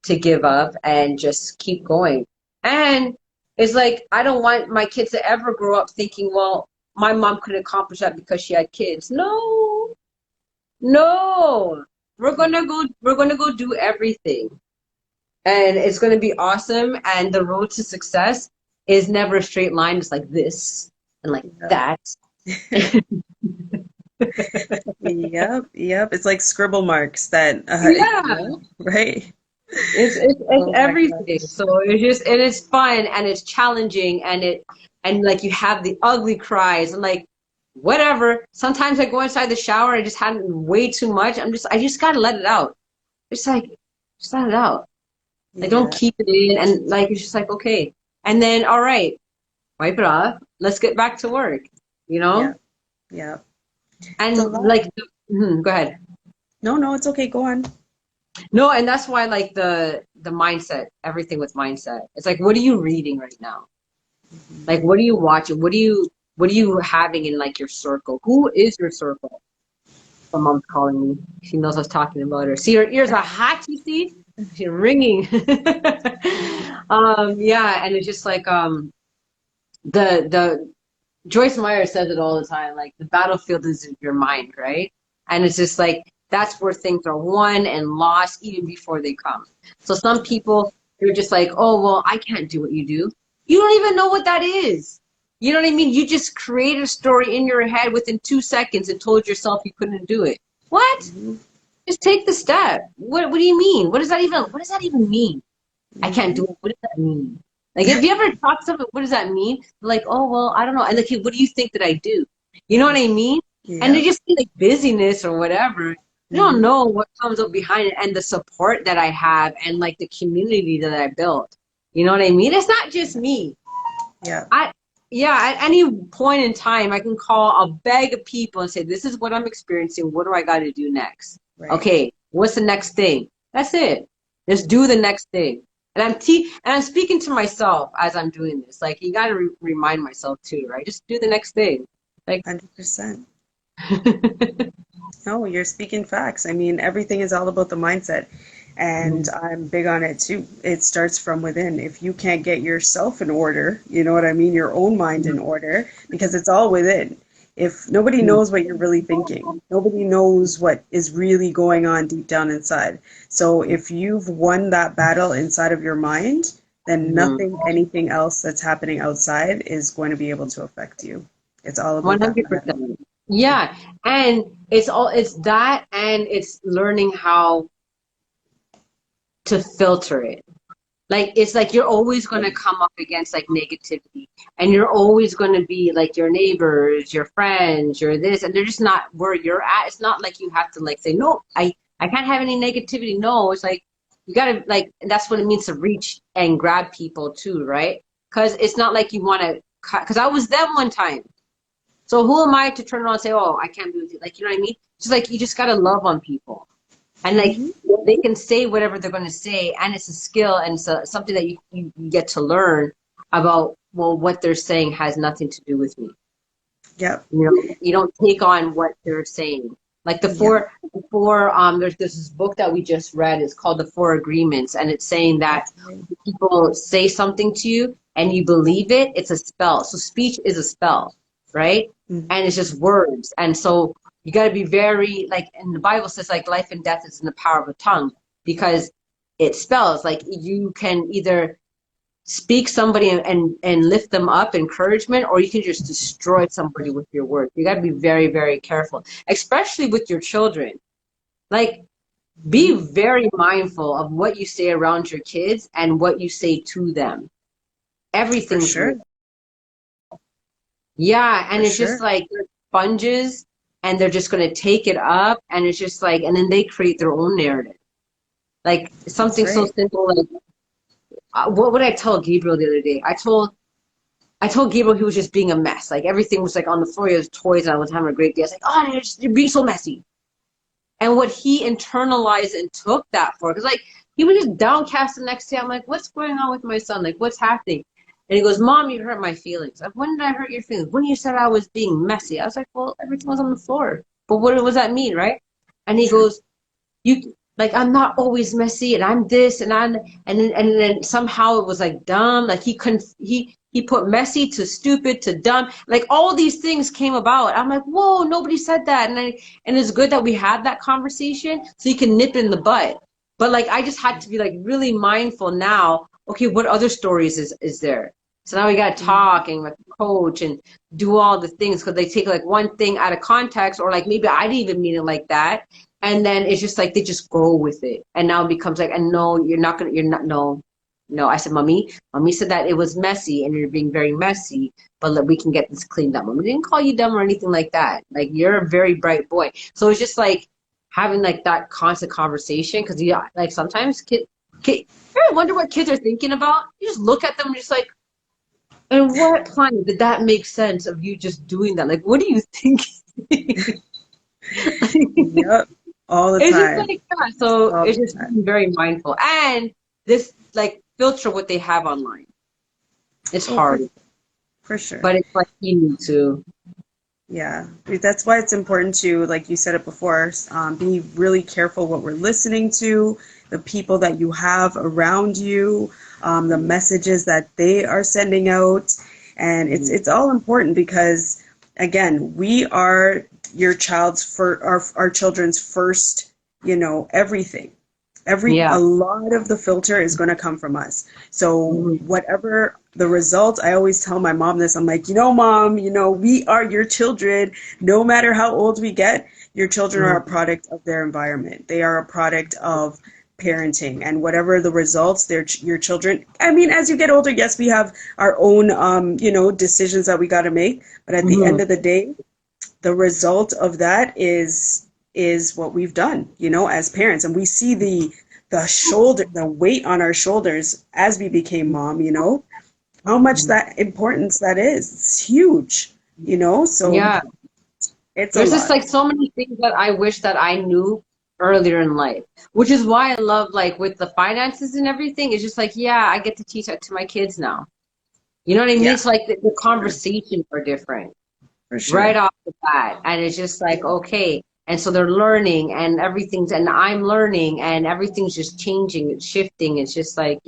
give up and just keep going. And it's like I don't want my kids to ever grow up thinking, well, my mom couldn't accomplish that because she had kids. No, no. We're gonna go do everything. And it's gonna be awesome. And the road to success is never a straight line. It's like this and like Yeah. that. Yep, yep. It's like scribble marks that, Yeah. right? It's Oh my everything. gosh. So it's fun and it's challenging and like you have the ugly cries and like whatever. Sometimes I go inside the shower, I just had way too much. I just gotta let it out. It's like just let it out. Like don't Yeah, keep it in and like it's just like okay. And then all right, wipe it off. Let's get back to work, you yeah, know? yeah. It's a And lot. like go ahead. No, no, it's okay. Go on. No, and that's why like the mindset, everything with mindset. It's like what are you reading right now? Like what are you watching? What are you having in like your circle? Who is your circle? My mom's calling me. She knows I was talking about her. See, her ears are hot, you see? She's ringing. Yeah, and it's just like the Joyce Meyer says it all the time, like the battlefield is in your mind, right? And it's just like that's where things are won and lost even before they come. So some people, you're just like, oh, well, I can't do what you do. You don't even know what that is. You know what I mean? You just created a story in your head within 2 seconds and told yourself you couldn't do it. What? Mm-hmm. Just take the step. What do you mean? What does that even mean? I can't Mm-hmm. do it. What does that mean? Like, if you ever talk to someone, what does that mean? Like, oh, well, I don't know. And like, what do you think that I do? You know what I mean? And they Yep. just see like busyness or whatever. You don't Mm-hmm. know what comes up behind it and the support that I have and like the community that I built. You know what I mean? It's not just me. Yep. I, yeah, at any point in time, I can call a bag of people and say, this is what I'm experiencing. What do I got to do next? Right. Okay, what's the next thing? That's it. Just do the next thing. And I'm speaking to myself as I'm doing this. Like you got to remind myself too, right? Just do the next thing. Like 100%. No, you're speaking facts. I mean, everything is all about the mindset. And I'm big on it too. It starts from within. If you can't get yourself in order, you know what I mean, your own mind in order, because it's all within. If nobody knows what you're really thinking, nobody knows what is really going on deep down inside. So if you've won that battle inside of your mind, then nothing, anything else that's happening outside is going to be able to affect you. It's all about that battle. 100%. Yeah. And it's that and it's learning how to filter it. Like it's like you're always going to come up against like negativity and you're always going to be like your neighbors, your friends, your this, and they're just not where you're at. It's not like you have to like say, no, I can't have any negativity. No, it's like you got to like, and that's what it means to reach and grab people too, right? Because it's not like you want to, because I was them one time. So who am I to turn around and say, oh, I can't be with you? Like, you know what I mean? Just like, you just got to love on people. And like Hmm. they can say whatever they're going to say, and it's a skill and it's something that you get to learn about. Well, what they're saying has nothing to do with me. Yep. You know, you don't take on what they're saying. Like Yep. there's this book that we just read. It's called The Four Agreements, and it's saying that That's right. people say something to you and you believe it. It's a spell. So speech is a spell, right? Mhm. And it's just words. And so you got to be very like, and the Bible says like life and death is in the power of the tongue because it spells like you can either speak somebody and lift them up, encouragement, or you can just destroy somebody with your words. You got to be very, very careful, especially with your children. Like, be Mhm. very mindful of what you say around your kids and what you say to them. For Everything's sure. real. Yeah, For and it's just sure. like they're sponges and they're just going to take it up and it's just like, and then they create their own narrative. Like That's something so right. simple like, what would I tell Gabriel the other day? I told Gabriel he was just being a mess. Like everything was like on the floor. He has toys and I was having a great day. I was like, oh, you're being so messy. And what he internalized and took that for, because like he was just downcast the next day. I'm like, what's going on with my son? Like, what's happening? And he goes, Mom, you hurt my feelings. Like, when did I hurt your feelings? When you said I was being messy. I was like, well, everything was on the floor. But what does that mean, right? And he True. goes, you like I'm not always messy and I'm this and then somehow it was like dumb. Like he couldn't he put messy to stupid to dumb. Like all these things came about. I'm like, whoa, nobody said that. And it's good that we had that conversation so you can nip it in the butt. But like I just had to be like really mindful now. Okay, what other stories is there? So now we got to Mhm. talk and like coach and do all the things because they take like one thing out of context or like maybe I didn't even mean it like that and then it's just like they just go with it and now it becomes like and no you're not no I said mommy said that it was messy and you're being very messy but we can get this cleaned up. Mommy didn't call you dumb or anything like that. Like you're a very bright boy. So it's just like having like that constant conversation because yeah like sometimes kid you ever wonder what kids are thinking about. You just look at them and just like and what planet did that make sense of you just doing that? Like what do you think? Yep. All the It's just time. like that. So All it's the just time. being very mindful. And this like filter what they have online. It's Oh, for hard, for sure. but it's like you need to. Yeah, that's why it's important to, like you said it before, be really careful what we're listening to, the people that you have around you, the messages that they are sending out. And it's all important because, again, we are your child's for our children's first, everything. A Yeah. lot of the filter is going to come from us. So Mhm. whatever the result, I always tell my mom this. I'm like, mom, we are your children. No matter how old we get, your children are a Mhm. product of their environment. They are a product of parenting, and whatever the results, they're your children. I mean, as you get older, yes, we have our own, decisions that we got to make. But at the end Mhm. of the day, the result of that is what we've done, as parents. And we see the weight on our shoulders as we became mom, how much that importance that is. It's huge, so Yeah. it's a There's just lot. like so many things that I wish that I knew earlier in life, which is why I love like with the finances and everything. It's just like, yeah, I get to teach that to my kids now. You know what I mean? Yeah, It's like the sure, conversations are different for right sure. off the bat. And it's just like, okay. And so they're learning and everything's, and I'm learning and everything's just changing, it's shifting. It's just like,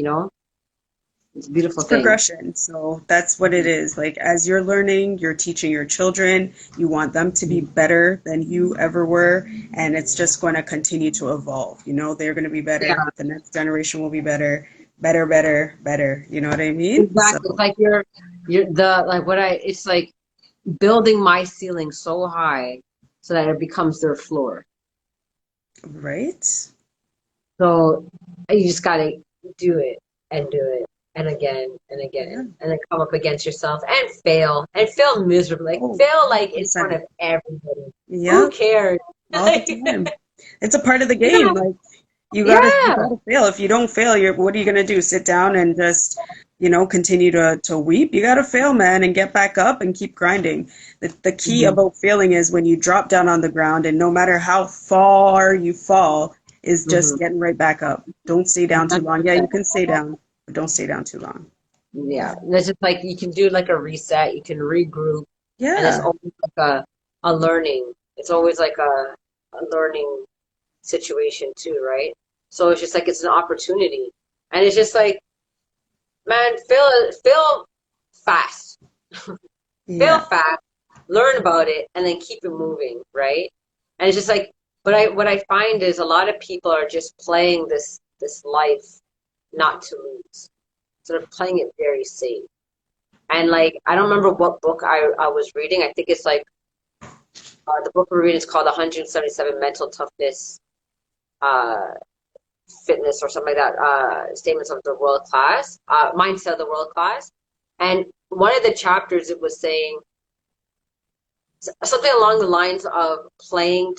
it's a beautiful It's thing. progression. So that's what it is. Like, as you're learning, you're teaching your children. You want them to be better than you ever were, and it's just going to continue to evolve. They're going to be better. Yeah, The next generation will be better, better, better, better. You know what I mean? exactly. It's So, like you're the, like what I, it's like building my ceiling so high so that it becomes their floor. right? So you just gotta do it and Yeah. again and then come up against yourself and fail miserably. Like Oh, fail like in front 100%. of everybody. Who Yep, cares? all the Like, time. It's a part of the you game. know, Like, you yeah. gotta fail. If you don't fail, what are you gonna do? Sit down and just, continue to weep? You gotta fail, man, and get back up and keep grinding. The key Mhm. about failing is when you drop down on the ground, and no matter how far you fall, is just Mhm. getting right back up. Don't stay down too long. Yeah, you 100%. can stay down, but don't stay down too long. Yeah. It's just like you can do like a reset, you can regroup, and it's Yeah, always like a learning. It's always like a learning situation too, right? So it's just like it's an opportunity. And it's just like, man, fail fast. Fail yeah, fast, learn about it, and then keep it moving, right? And it's just like, but I what I find is a lot of people are just playing this life not to lose. So they're playing it very safe. And like I don't remember what book I was reading. I think it's like the book we're reading is called 177 Mental Toughness uh, Fitness or something like that. Statements of the World Class, Mindset of the World Class. And one of the chapters it was saying something along the lines of playing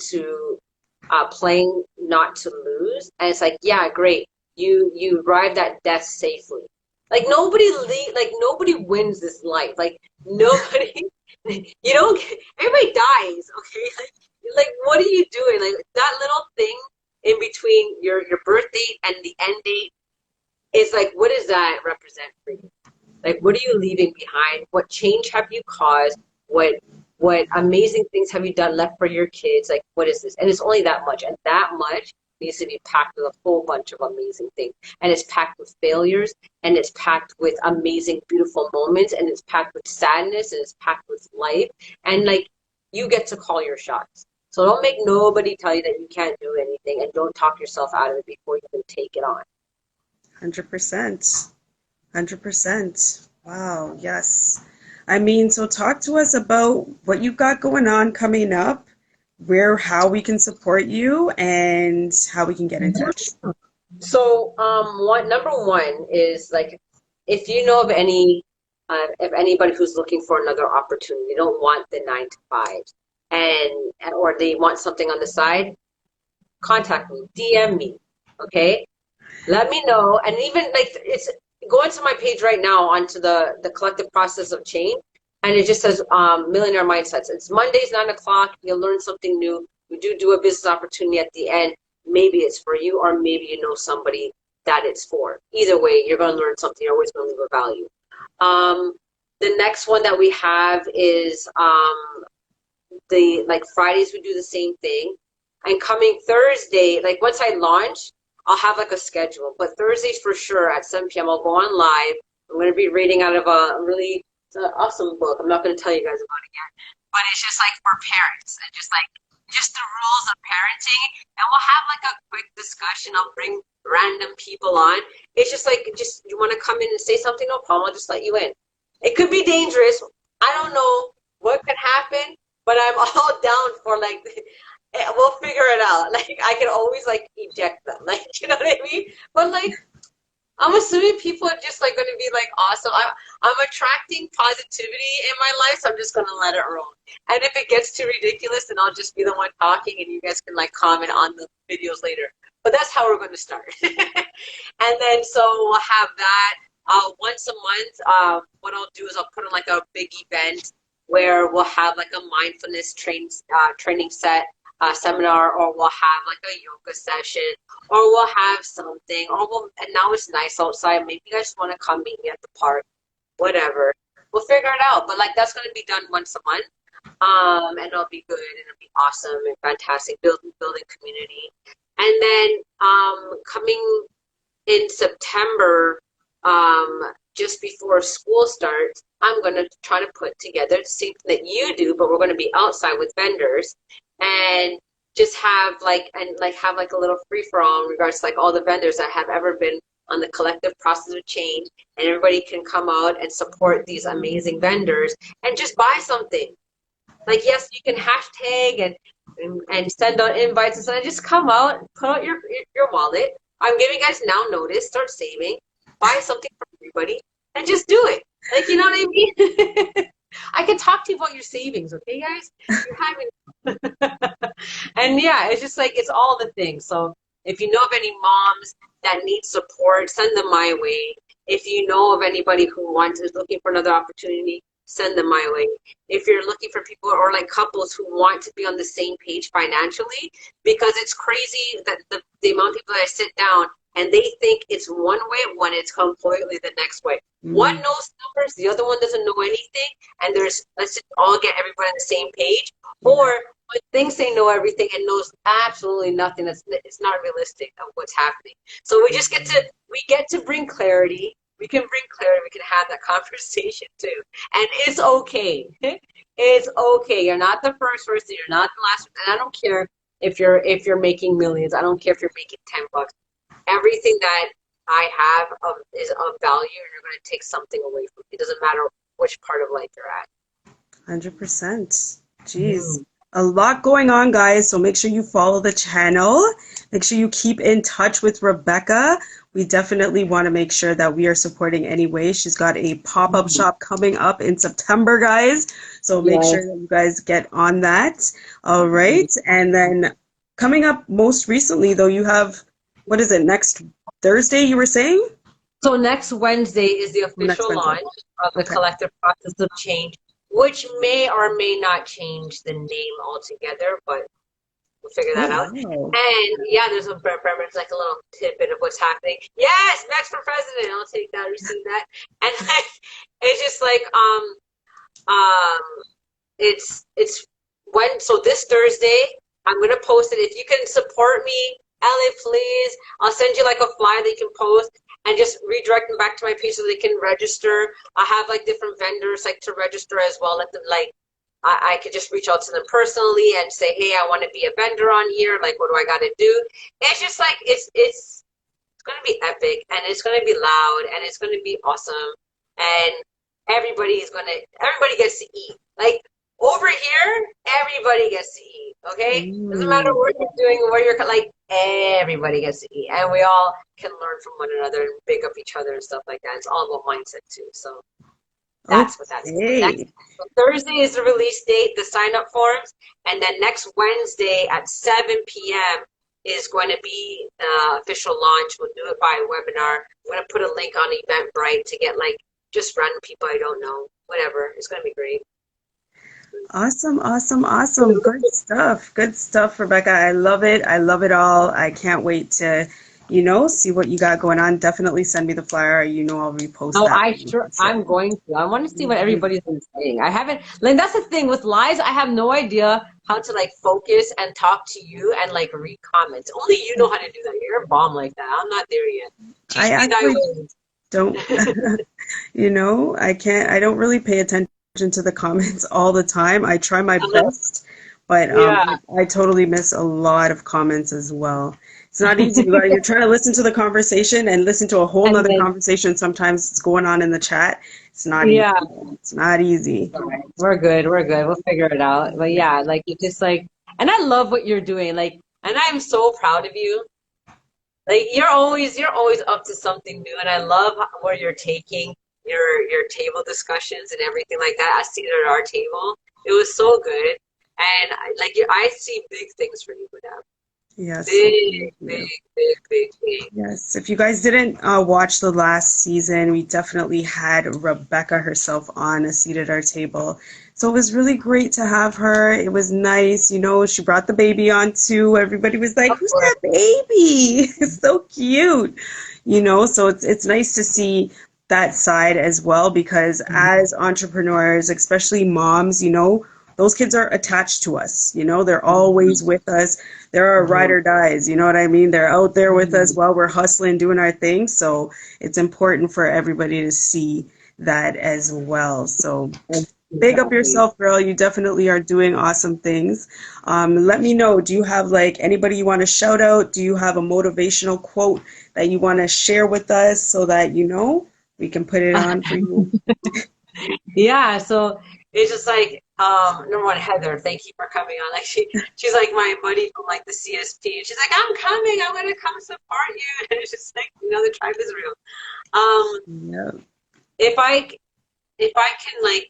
not to lose, and it's like, yeah, great, you arrived at death safely. Like nobody wins this life. Like nobody, you don't. Everybody dies. Okay, like what are you doing? Like that little thing in between your birth date and the end date is like, what does that represent for you? Like, what are you leaving behind? What change have you caused? What amazing things have you done left for your kids? Like, what is this? And it's only that much, and that much needs to be packed with a whole bunch of amazing things. And it's packed with failures, and it's packed with amazing, beautiful moments, and it's packed with sadness, and it's packed with life. And like, you get to call your shots. So don't make nobody tell you that you can't do anything, and don't talk yourself out of it before you can take it on. 100%. 100%. Wow, yes. I mean, so talk to us about what you've got going on coming up, how we can support you, and how we can get in touch. So, one number one is like, if you know of if anybody who's looking for another opportunity, they don't want the 9 to 5s, or they want something on the side, contact me, DM me, okay? Let me know, and even like it's go into my page right now onto the collective process of change, and it just says millionaire mindsets. It's Mondays 9 o'clock. You'll learn something new. We do a business opportunity at the end. Maybe it's for you, or maybe you know somebody that it's for. Either way, you're going to learn something. You're always going to leave a value. Um, the next one that we have is the like Fridays we do the same thing, and coming Thursday, like once I launch, I'll have like a schedule. But Thursdays for sure at 7 p.m. I'll go on live. I'm going to be reading out of a really It's an awesome book. I'm not going to tell you guys about it yet, but it's just like for parents and just the rules of parenting. And we'll have like a quick discussion. I'll bring random people on. It's just like, you want to come in and say something? No problem. I'll just let you in. It could be dangerous. I don't know what could happen, but I'm all down for like, we'll figure it out. Like I can always like eject them. Like, you know what I mean? But like, I'm assuming people are just like going to be like awesome. I'm attracting positivity in my life, so I'm just going to let it roll. And if it gets too ridiculous, then I'll just be the one talking, and you guys can like comment on the videos later. But that's how we're going to start. And then so we'll have that once a month. What I'll do is I'll put on like a big event where we'll have like a mindfulness training set. Seminar, or we'll have like a yoga session, or we'll have something, and now it's nice outside. Maybe you guys want to come meet me at the park, whatever. We'll figure it out. But like that's going to be done once a month, and it'll be good and it'll be awesome and fantastic, building community. And then coming in September, just before school starts, I'm going to try to put together the same thing that you do, but we're going to be outside with vendors. And just have like a little free for all in regards to like all the vendors that have ever been on the collective process of change, and everybody can come out and support these amazing vendors and just buy something. Like yes, you can hashtag and send out invites and stuff. Just come out, put out your wallet. I'm giving you guys now notice. Start saving, buy something for everybody, and just do it. Like you know what I mean? I can talk to you about your savings, okay, guys? You're having, and yeah, it's just like it's all the things. So if you know of any moms that need support, send them my way. If you know of anybody who is looking for another opportunity, send them my way. If you're looking for people or like couples who want to be on the same page financially, because it's crazy that the amount of people that I sit down and they think it's one way when it's completely the next way. Mm-hmm. One knows numbers, the other one doesn't know anything, and let's just all get everybody on the same page. Mm-hmm. Or one thinks they know everything and knows absolutely nothing. It's not realistic of what's happening. So we just get to bring clarity. We can bring clarity. We can have that conversation too, and it's okay. It's okay. You're not the first person. You're not the last person. And I don't care if you're making millions. I don't care if you're making $10. Everything that I have is of value, and you're going to take something away from it. It doesn't matter which part of life you're at. 100%. Jeez. A lot going on, guys. So make sure you follow the channel. Make sure you keep in touch with Rebekah. We definitely want to make sure that we are supporting anyway. She's got a pop-up shop coming up in September, guys. So make sure that you guys get on that. All right. And then coming up most recently, though, you have, what is it, next Thursday you were saying? So next Wednesday is the official launch of the Collective Process of Change, which may or may not change the name altogether, but we'll figure that out. Wow. And yeah, there's a reference, like a little tidbit of what's happening. Yes, Max for president. I'll take that, receive that. And like, it's just like so this Thursday I'm gonna post it. If you can support me, LA, please. I'll send you like a flyer that you can post and just redirect them back to my page so they can register. I have like different vendors like to register as well. Let them like, I could just reach out to them personally and say, hey, I want to be a vendor on here. Like, what do I got to do? It's just like, it's going to be epic, and it's going to be loud, and it's going to be awesome. And everybody gets to eat. Like, over here, everybody gets to eat, okay? Doesn't matter what you're doing, where you're, like, everybody gets to eat. And we all can learn from one another and big up each other and stuff like that. It's all about mindset, too. So that's what that's about. So Thursday is the release date, the sign-up forms. And then next Wednesday at 7 p.m. is going to be the official launch. We'll do it by webinar. I'm going to put a link on Eventbrite to get, like, just random people I don't know. Whatever. It's going to be great. Awesome. Good stuff, Rebekah. I love it. I love it all. I can't wait to, see what you got going on. Definitely send me the flyer. I'll repost that. I'm going to. I want to see what everybody's been saying. I haven't, like, that's the thing with lives. I have no idea how to, like, focus and talk to you and, like, read comments. Only you know how to do that. You're a bomb like that. I'm not there yet. Teach me thy ways. Don't, I don't really pay attention to the comments all the time. I try my best, but Yeah. I totally miss a lot of comments as well. It's not easy. You're trying to listen to the conversation and listen to a whole And nother then, conversation. Sometimes it's going on in the chat. It's not easy. yeah. It's not easy. All right. We're good. We're good. We'll figure it out. But yeah, like you just like, and I love what you're doing. Like, and I'm so proud of you. Like you're always up to something new, and I love where you're taking your table discussions and everything like that. I see it at our table. It was so good, and I see big things for you with that. Yes. Big, big, big, big, big. Yes, if you guys didn't watch the last season, we definitely had Rebecca herself on, a seat at our table. So it was really great to have her. It was nice. She brought the baby on too. Everybody was like, Of "Who's course. that baby?" It's so cute. So it's nice to see that side as well because as entrepreneurs, especially moms, those kids are attached to us. They're always with us. They're our ride or dies. You know what I mean? They're out there with us while we're hustling, doing our thing. So it's important for everybody to see that as well. So big up Exactly. yourself, girl. You definitely are doing awesome things. Let me know. Do you have anybody you want to shout out? Do you have a motivational quote that you want to share with us so that we can put it on for you? Yeah, so it's just like number one, Heather, thank you for coming on. Like she's like my buddy from like the CSP. And she's like, I'm coming, I'm gonna come support you. And it's just like, the tribe is real. Um, Yeah. if I can like,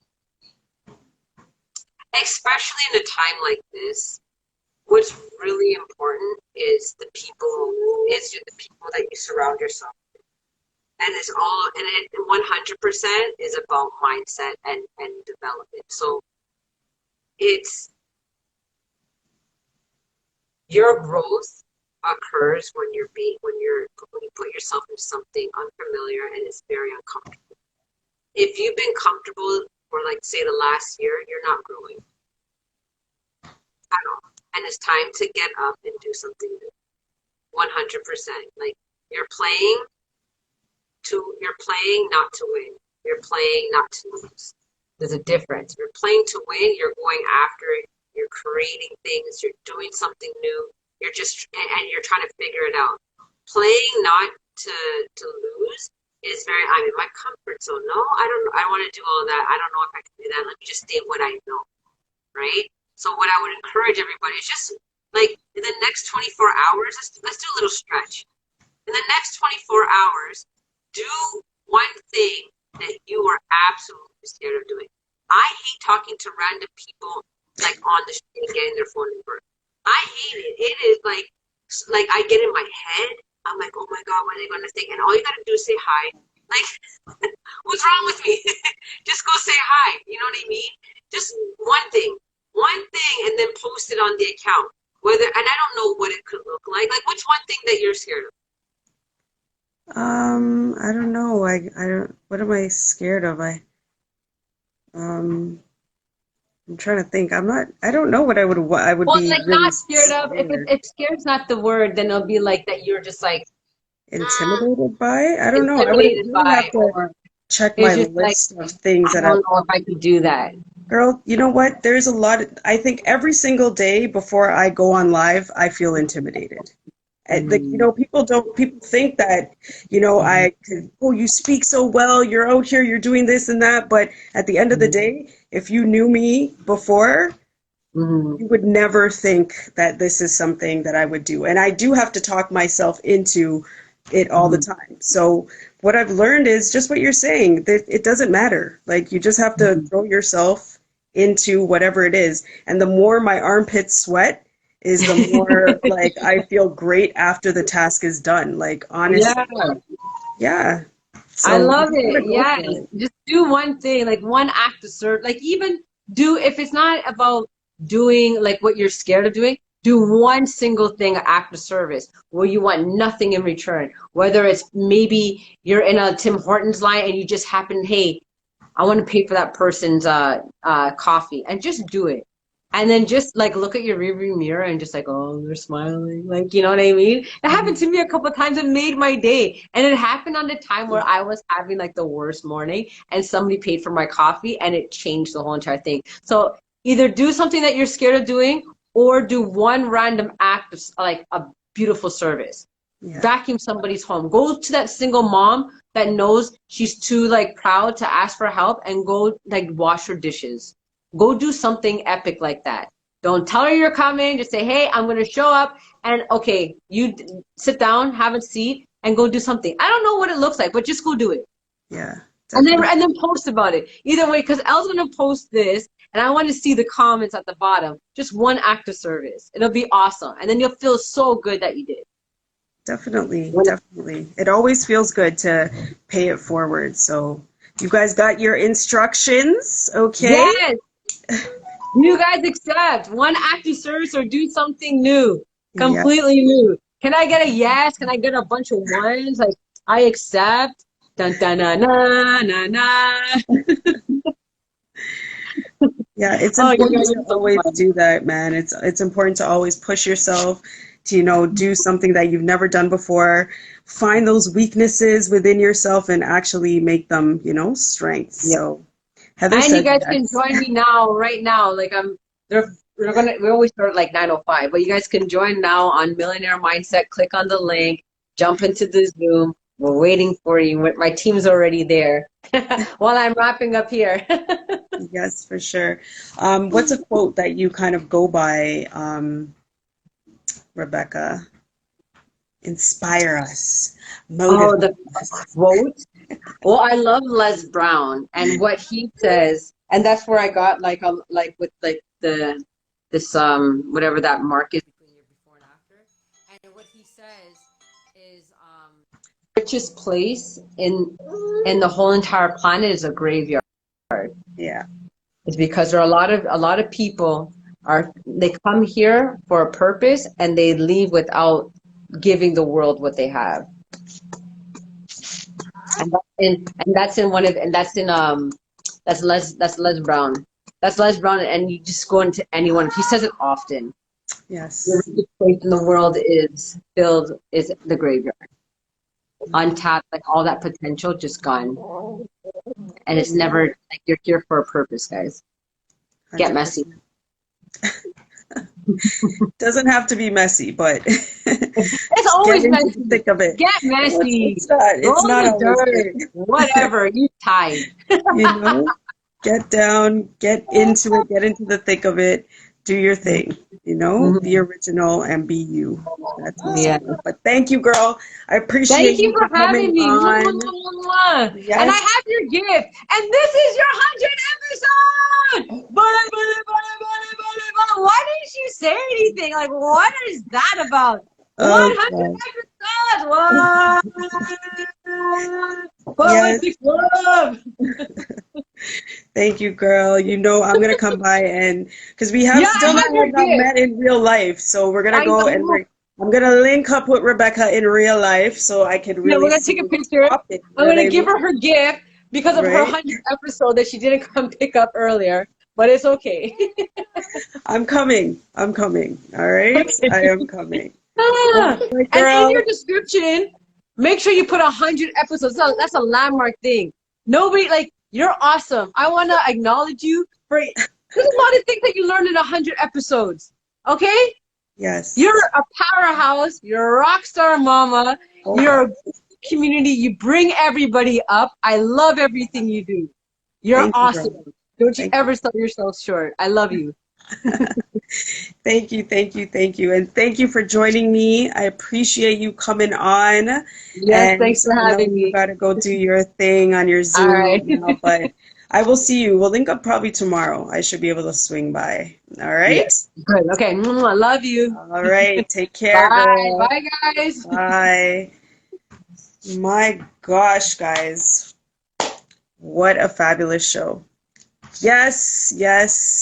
especially in a time like this, what's really important is the people that you surround yourself with. And it's all and it 100% is about mindset and development. So it's your growth occurs when you put yourself into something unfamiliar and it's very uncomfortable. If you've been comfortable for like say the last year, you're not growing at all. And it's time to get up and do something new. 100%. Like you're playing you're playing not to win. You're playing not to lose. There's a difference. You're playing to win, you're going after it, you're creating things, you're doing something new, and you're trying to figure it out. Playing not to lose is I'm in my comfort zone. No, I don't want to do all that. I don't know if I can do that. Let me just stay what I know. Right? So what I would encourage everybody is just like in the next 24 hours, let's do a little stretch. In the next 24 hours, do one thing that you are absolutely scared of doing. I hate talking to random people like on the street and getting their phone number. I hate it. It is like I get in my head. I'm like, oh my God, what are they going to think? And all you got to do is say hi. Like, what's wrong with me? Just go say hi. You know what I mean? Just one thing, and then post it on the account. And I don't know what it could look like. Like, what's one thing that you're scared of? I don't know. I don't. What am I scared of? Um, I'm trying to think. I don't know what I would Well, be like really not scared of. scared, If scared's not the word, then it'll be like that. You're just like intimidated by. I don't know. I would intimidated really have by, to or check my it's just like list of things I that don't know if I could do that. Girl, you know what? There's a lot I think every single day before I go on live, I feel intimidated. People think that, you speak so well, you're out here, you're doing this and that. But at the end of the day, if you knew me before, you would never think that this is something that I would do. And I do have to talk myself into it all the time. So what I've learned is just what you're saying, that it doesn't matter. Like you just have to throw yourself into whatever it is. And the more my armpits sweat is the more like I feel great after the task is done. Like honestly, Yeah, yeah. I So you love just gotta it. go Yes, for it. just do one thing, like one act of service. Like even do if it's not about doing like what you're scared of doing. Do one single thing, an act of service, where you want nothing in return. Whether it's maybe you're in a Tim Hortons line and you just happen, hey, I want to pay for that person's coffee, and just do it. and then just like look at your rearview mirror and just like, oh, they're smiling. Like, you know what I mean? It happened to me a couple of times. It made my day. And it happened on the time where I was having like the worst morning and somebody paid for my coffee and it changed the whole entire thing. So either do something that you're scared of doing or do one random act of like a beautiful service. Yeah. Vacuum somebody's home. Go to that single mom that knows she's too like proud to ask for help and go like wash her dishes. Go do something epic like that. Don't tell her you're coming. Just say, hey, I'm going to show up. And okay, you sit down, have a seat, and go do something. I don't know what it looks like, but just go do it. Yeah. And then post about it. Either way, because Elle's going to post this, and I want to see the comments at the bottom. Just one act of service. It'll be awesome. And then you'll feel so good that you did. Definitely. It always feels good to pay it forward. So you guys got your instructions, okay? Yes. You guys accept one act of service or do something new, completely new. Can I get a yes? Can I get a bunch of ones? Like, I accept. Dun, dun, na, na, na, na. Yeah, it's important to always do that, man. It's important to always push yourself to, you know, do something that you've never done before. Find those weaknesses within yourself and actually make them, you know, strengths. Yep. So Heather and said you guys yes. can join me now, right now. Like we always start like 9:05, but you guys can join now on Millionaire Mindset. Click on the link, jump into the Zoom. We're waiting for you. My team's already there. While I'm wrapping up here. Yes, for sure. What's a quote that you kind of go by, Rebekah? Inspire us. Motivate us. Quote? Well, I love Les Brown and what he says, and that's where I got like with like this whatever that mark is between your before and after. And what he says is richest place in the whole entire planet is a graveyard. Yeah. It's because there are a lot of people they come here for a purpose and they leave without giving the world what they have. And that's in that's Les Brown. That's Les Brown, and you just go into anyone. He says it often. Yes. The richest place in the world is the graveyard. Untapped, like all that potential just gone. And it's never like you're here for a purpose, guys. Get 100%. messy. Doesn't have to be messy, but it's always messy. The thick of it. Get messy. It's not dirt. Whatever. You tied. You know, get down, get into it, get into the thick of it. Do your thing. You know, be original and be you. That's But thank you, girl. I appreciate Thank you for having me. On. Yes. And I have your gift. And this is your 100th episode. Why didn't you say anything? Like, what is that about? 100 episodes. What? Yes. Thank you, girl. You know I'm gonna come by and because we have still not met in real life, so we're gonna go and I'm gonna link up with Rebekah in real life so I can really. We're gonna take a picture. I'm gonna give her gift because of her 100th episode that she didn't come pick up earlier, but it's okay. I'm coming. All right, okay. I am coming. And in your description, make sure you put 100 episodes. That's a landmark thing. Nobody you're awesome. I want to acknowledge you for. There's a lot of things that you learned in 100 episodes. Okay? Yes. You're a powerhouse. You're a rock star mama. Oh. You're a community. You bring everybody up. I love everything you do. You're awesome. Don't you ever sell yourself short. I love you. Thank you. And thank you for joining me. I appreciate you coming on. Yes, and thanks for having me. You got to go do your thing on your Zoom. All right. Now, but I will see you. We'll link up probably tomorrow. I should be able to swing by. All right? Yes. Good. Okay. I love you. All right. Take care, Bye. girl. Bye, guys. Bye. My gosh, guys. What a fabulous show. Yes,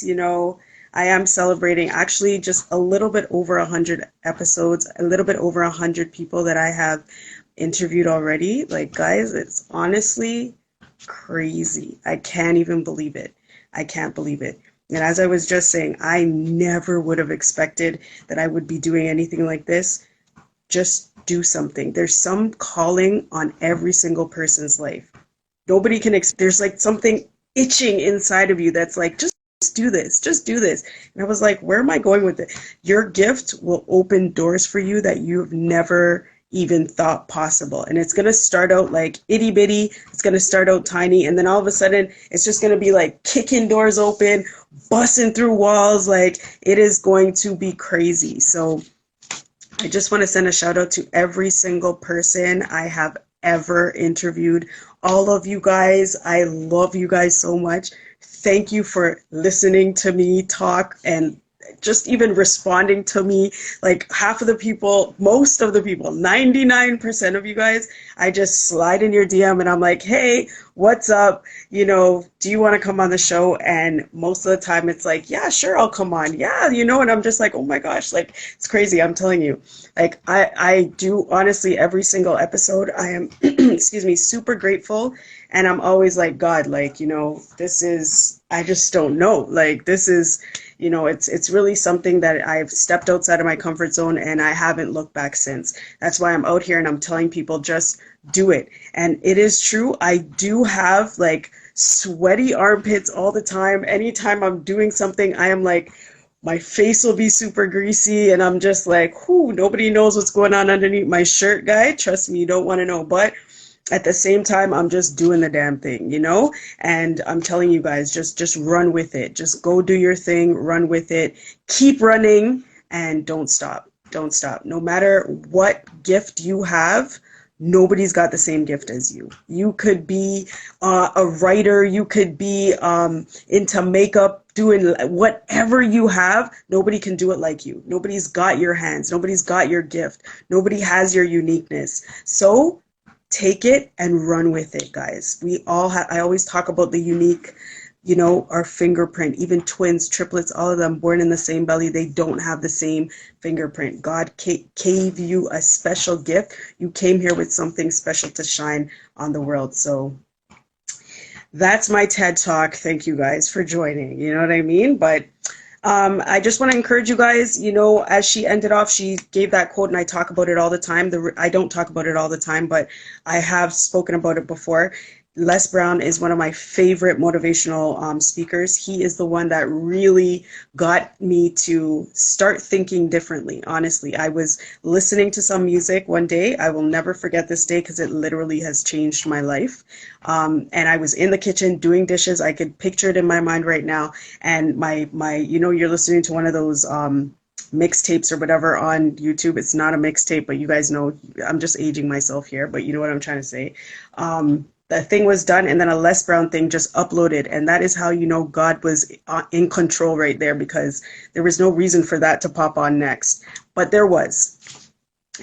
you know, I am celebrating actually just a little bit over 100 episodes, a little bit over 100 people that I have interviewed already. Like, guys, it's honestly crazy. I can't even believe it. I can't believe it. And as I was just saying, I never would have expected that I would be doing anything like this. Just do something. There's some calling on every single person's life. Nobody can, there's like something itching inside of you that's like, just do this, just do this. And I was like, where am I going with it? Your gift will open doors for you that you've never even thought possible. And it's going to start out like itty bitty. It's going to start out tiny. And then all of a sudden, it's just going to be like kicking doors open, busting through walls. Like it is going to be crazy. So I just want to send a shout out to every single person I have ever interviewed. All of you guys, I love you guys so much. Thank you for listening to me talk and just even responding to me. Like half of the people, most of the people, 99% of you guys, I just slide in your DM and I'm like, hey, what's up? You know, do you want to come on the show? And most of the time it's like, yeah, sure, I'll come on. Yeah, you know, and I'm just like, oh my gosh, like it's crazy. I'm telling you, like I do honestly every single episode. I am, excuse me, super grateful. And I'm always like, God, like, you know, this is, I just don't know. Like, this is, you know, it's really something that I've stepped outside of my comfort zone and I haven't looked back since. That's why I'm out here and I'm telling people just do it. And it is true. I do have like sweaty armpits all the time. Anytime I'm doing something, I am like, my face will be super greasy and I'm just like, whoo, nobody knows what's going on underneath my shirt, guy. Trust me, you don't want to know. But at the same time, I'm just doing the damn thing, you know? And I'm telling you guys, just run with it. Just go do your thing, run with it, keep running, and don't stop. Don't stop. No matter what gift you have, nobody's got the same gift as you. You could be a writer, you could be into makeup, doing whatever you have. Nobody can do it like you. Nobody's got your hands. Nobody's got your gift. Nobody has your uniqueness. So take it and run with it, guys. We all have, I always talk about the unique, you know, our fingerprint, even twins, triplets, all of them born in the same belly, they don't have the same fingerprint. God gave you a special gift. You came here with something special to shine on the world. So that's my TED Talk. Thank you guys for joining. You know what I mean? But I just want to encourage you guys, you know, as she ended off, she gave that quote and I talk about it all the time. I don't talk about it all the time, but I have spoken about it before. Les Brown is one of my favorite motivational speakers. He is the one that really got me to start thinking differently. Honestly, I was listening to some music one day. I will never forget this day because it literally has changed my life. And I was in the kitchen doing dishes. I could picture it in my mind right now. And my, you know, you're listening to one of those mixtapes or whatever on YouTube. It's not a mixtape, but you guys know I'm just aging myself here, but you know what I'm trying to say. That thing was done and then a Les Brown thing just uploaded, and that is how you know God was in control right there, because there was no reason for that to pop on next, but there was.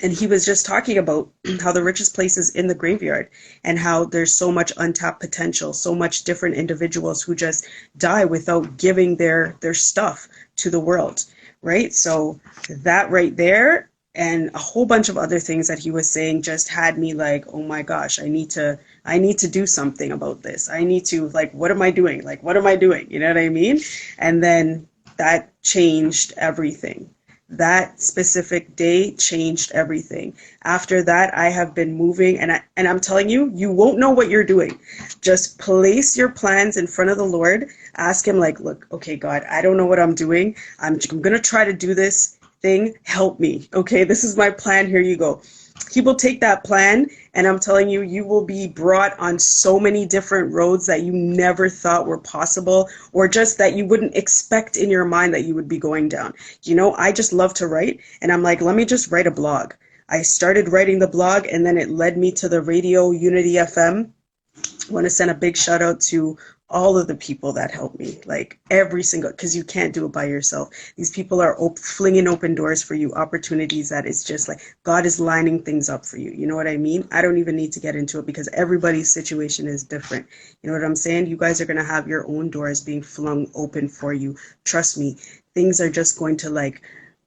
And he was just talking about how the richest place is in the graveyard and how there's so much untapped potential, so much different individuals who just die without giving their stuff to the world, right? So that right there and a whole bunch of other things that he was saying just had me like, oh my gosh, I need to do something about this. I need to, like, what am I doing? Like, what am I doing? You know what I mean? And then that changed everything. That specific day changed everything. After that, I have been moving, and I'm telling you, you won't know what you're doing. Just place your plans in front of the Lord. Ask him, like, look, okay, God, I don't know what I'm doing. I'm going to try to do this thing. Help me. Okay, this is my plan. Here you go. He will take that plan, and I'm telling you, you will be brought on so many different roads that you never thought were possible, or just that you wouldn't expect in your mind that you would be going down. You know, I just love to write, and I'm like, let me just write a blog. I started writing the blog, and then it led me to the radio Unity FM. I want to send a big shout out to all of the people that helped me, like every single, because you can't do it by yourself. These people are flinging open doors for you, opportunities that it's just like God is lining things up for you. You know what I mean? I don't even need to get into it because everybody's situation is different. You know what I'm saying? You guys are going to have your own doors being flung open for you. Trust me, things are just going to like,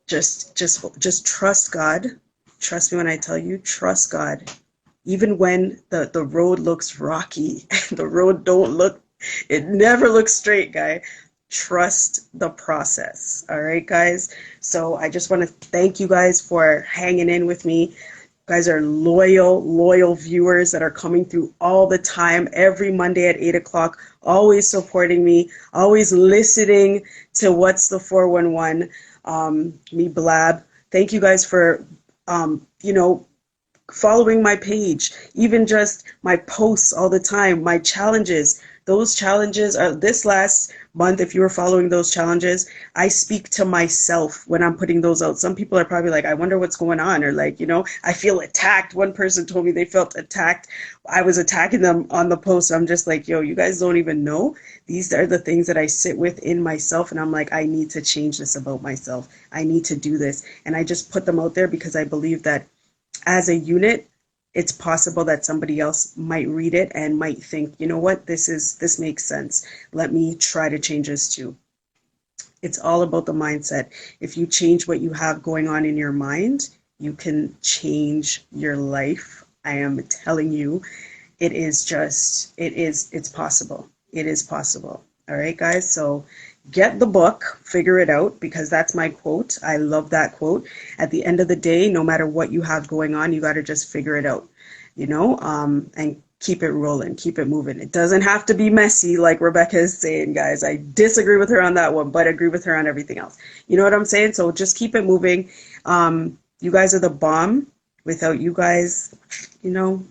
just trust God. Trust me when I tell you, trust God. Even when the road looks rocky, the road don't look, it never looks straight, guy. Trust the process. All right, guys. So I just want to thank you guys for hanging in with me. You guys are loyal viewers that are coming through all the time, every Monday at 8 o'clock, always supporting me, always listening to What's the 411, me blab. Thank you guys for, you know, following my page, even just my posts all the time, my challenges. Those challenges are this last month. If you were following those challenges, I speak to myself when I'm putting those out. Some people are probably like, I wonder what's going on, or like, you know, I feel attacked. One person told me they felt attacked. I was attacking them on the post. I'm just like, yo, you guys don't even know. These are the things that I sit with in myself, and I'm like, I need to change this about myself. I need to do this. And I just put them out there because I believe that as a unit, it's possible that somebody else might read it and might think, you know what, this makes sense. Let me try to change this too. It's all about the mindset. If you change what you have going on in your mind, you can change your life. I am telling you, it's possible. It is possible. All right, guys. So get the book, figure it out, because that's my quote. I love that quote. At the end of the day, no matter what you have going on, you got to just figure it out, you know, and keep it rolling, keep it moving. It doesn't have to be messy, like Rebekah is saying, guys. I disagree with her on that one, but agree with her on everything else. You know what I'm saying? So just keep it moving. You guys are the bomb. Without you guys, you know,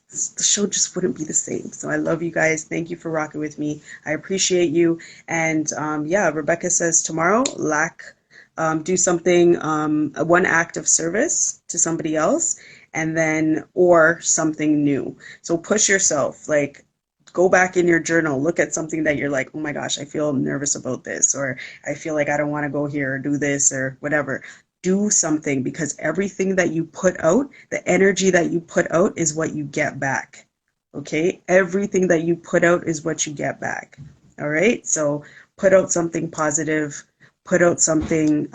the show just wouldn't be the same. So I love you guys. Thank you for rocking with me. I appreciate you. And yeah, Rebekah says tomorrow, do something, one act of service to somebody else, and then, or something new. So push yourself, like go back in your journal, look at something that you're like, oh my gosh, I feel nervous about this, or I feel like I don't want to go here or do this or whatever. Do something, because everything that you put out, the energy that you put out is what you get back. Okay? Everything that you put out is what you get back. All right? So put out something positive, put out something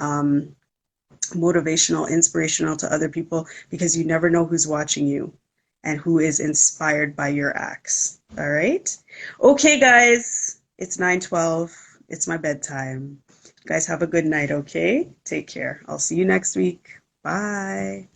motivational, inspirational to other people, because you never know who's watching you and who is inspired by your acts. All right? Okay, guys. It's 9:12. It's my bedtime. You guys have a good night, okay? Take care. I'll see you next week. Bye.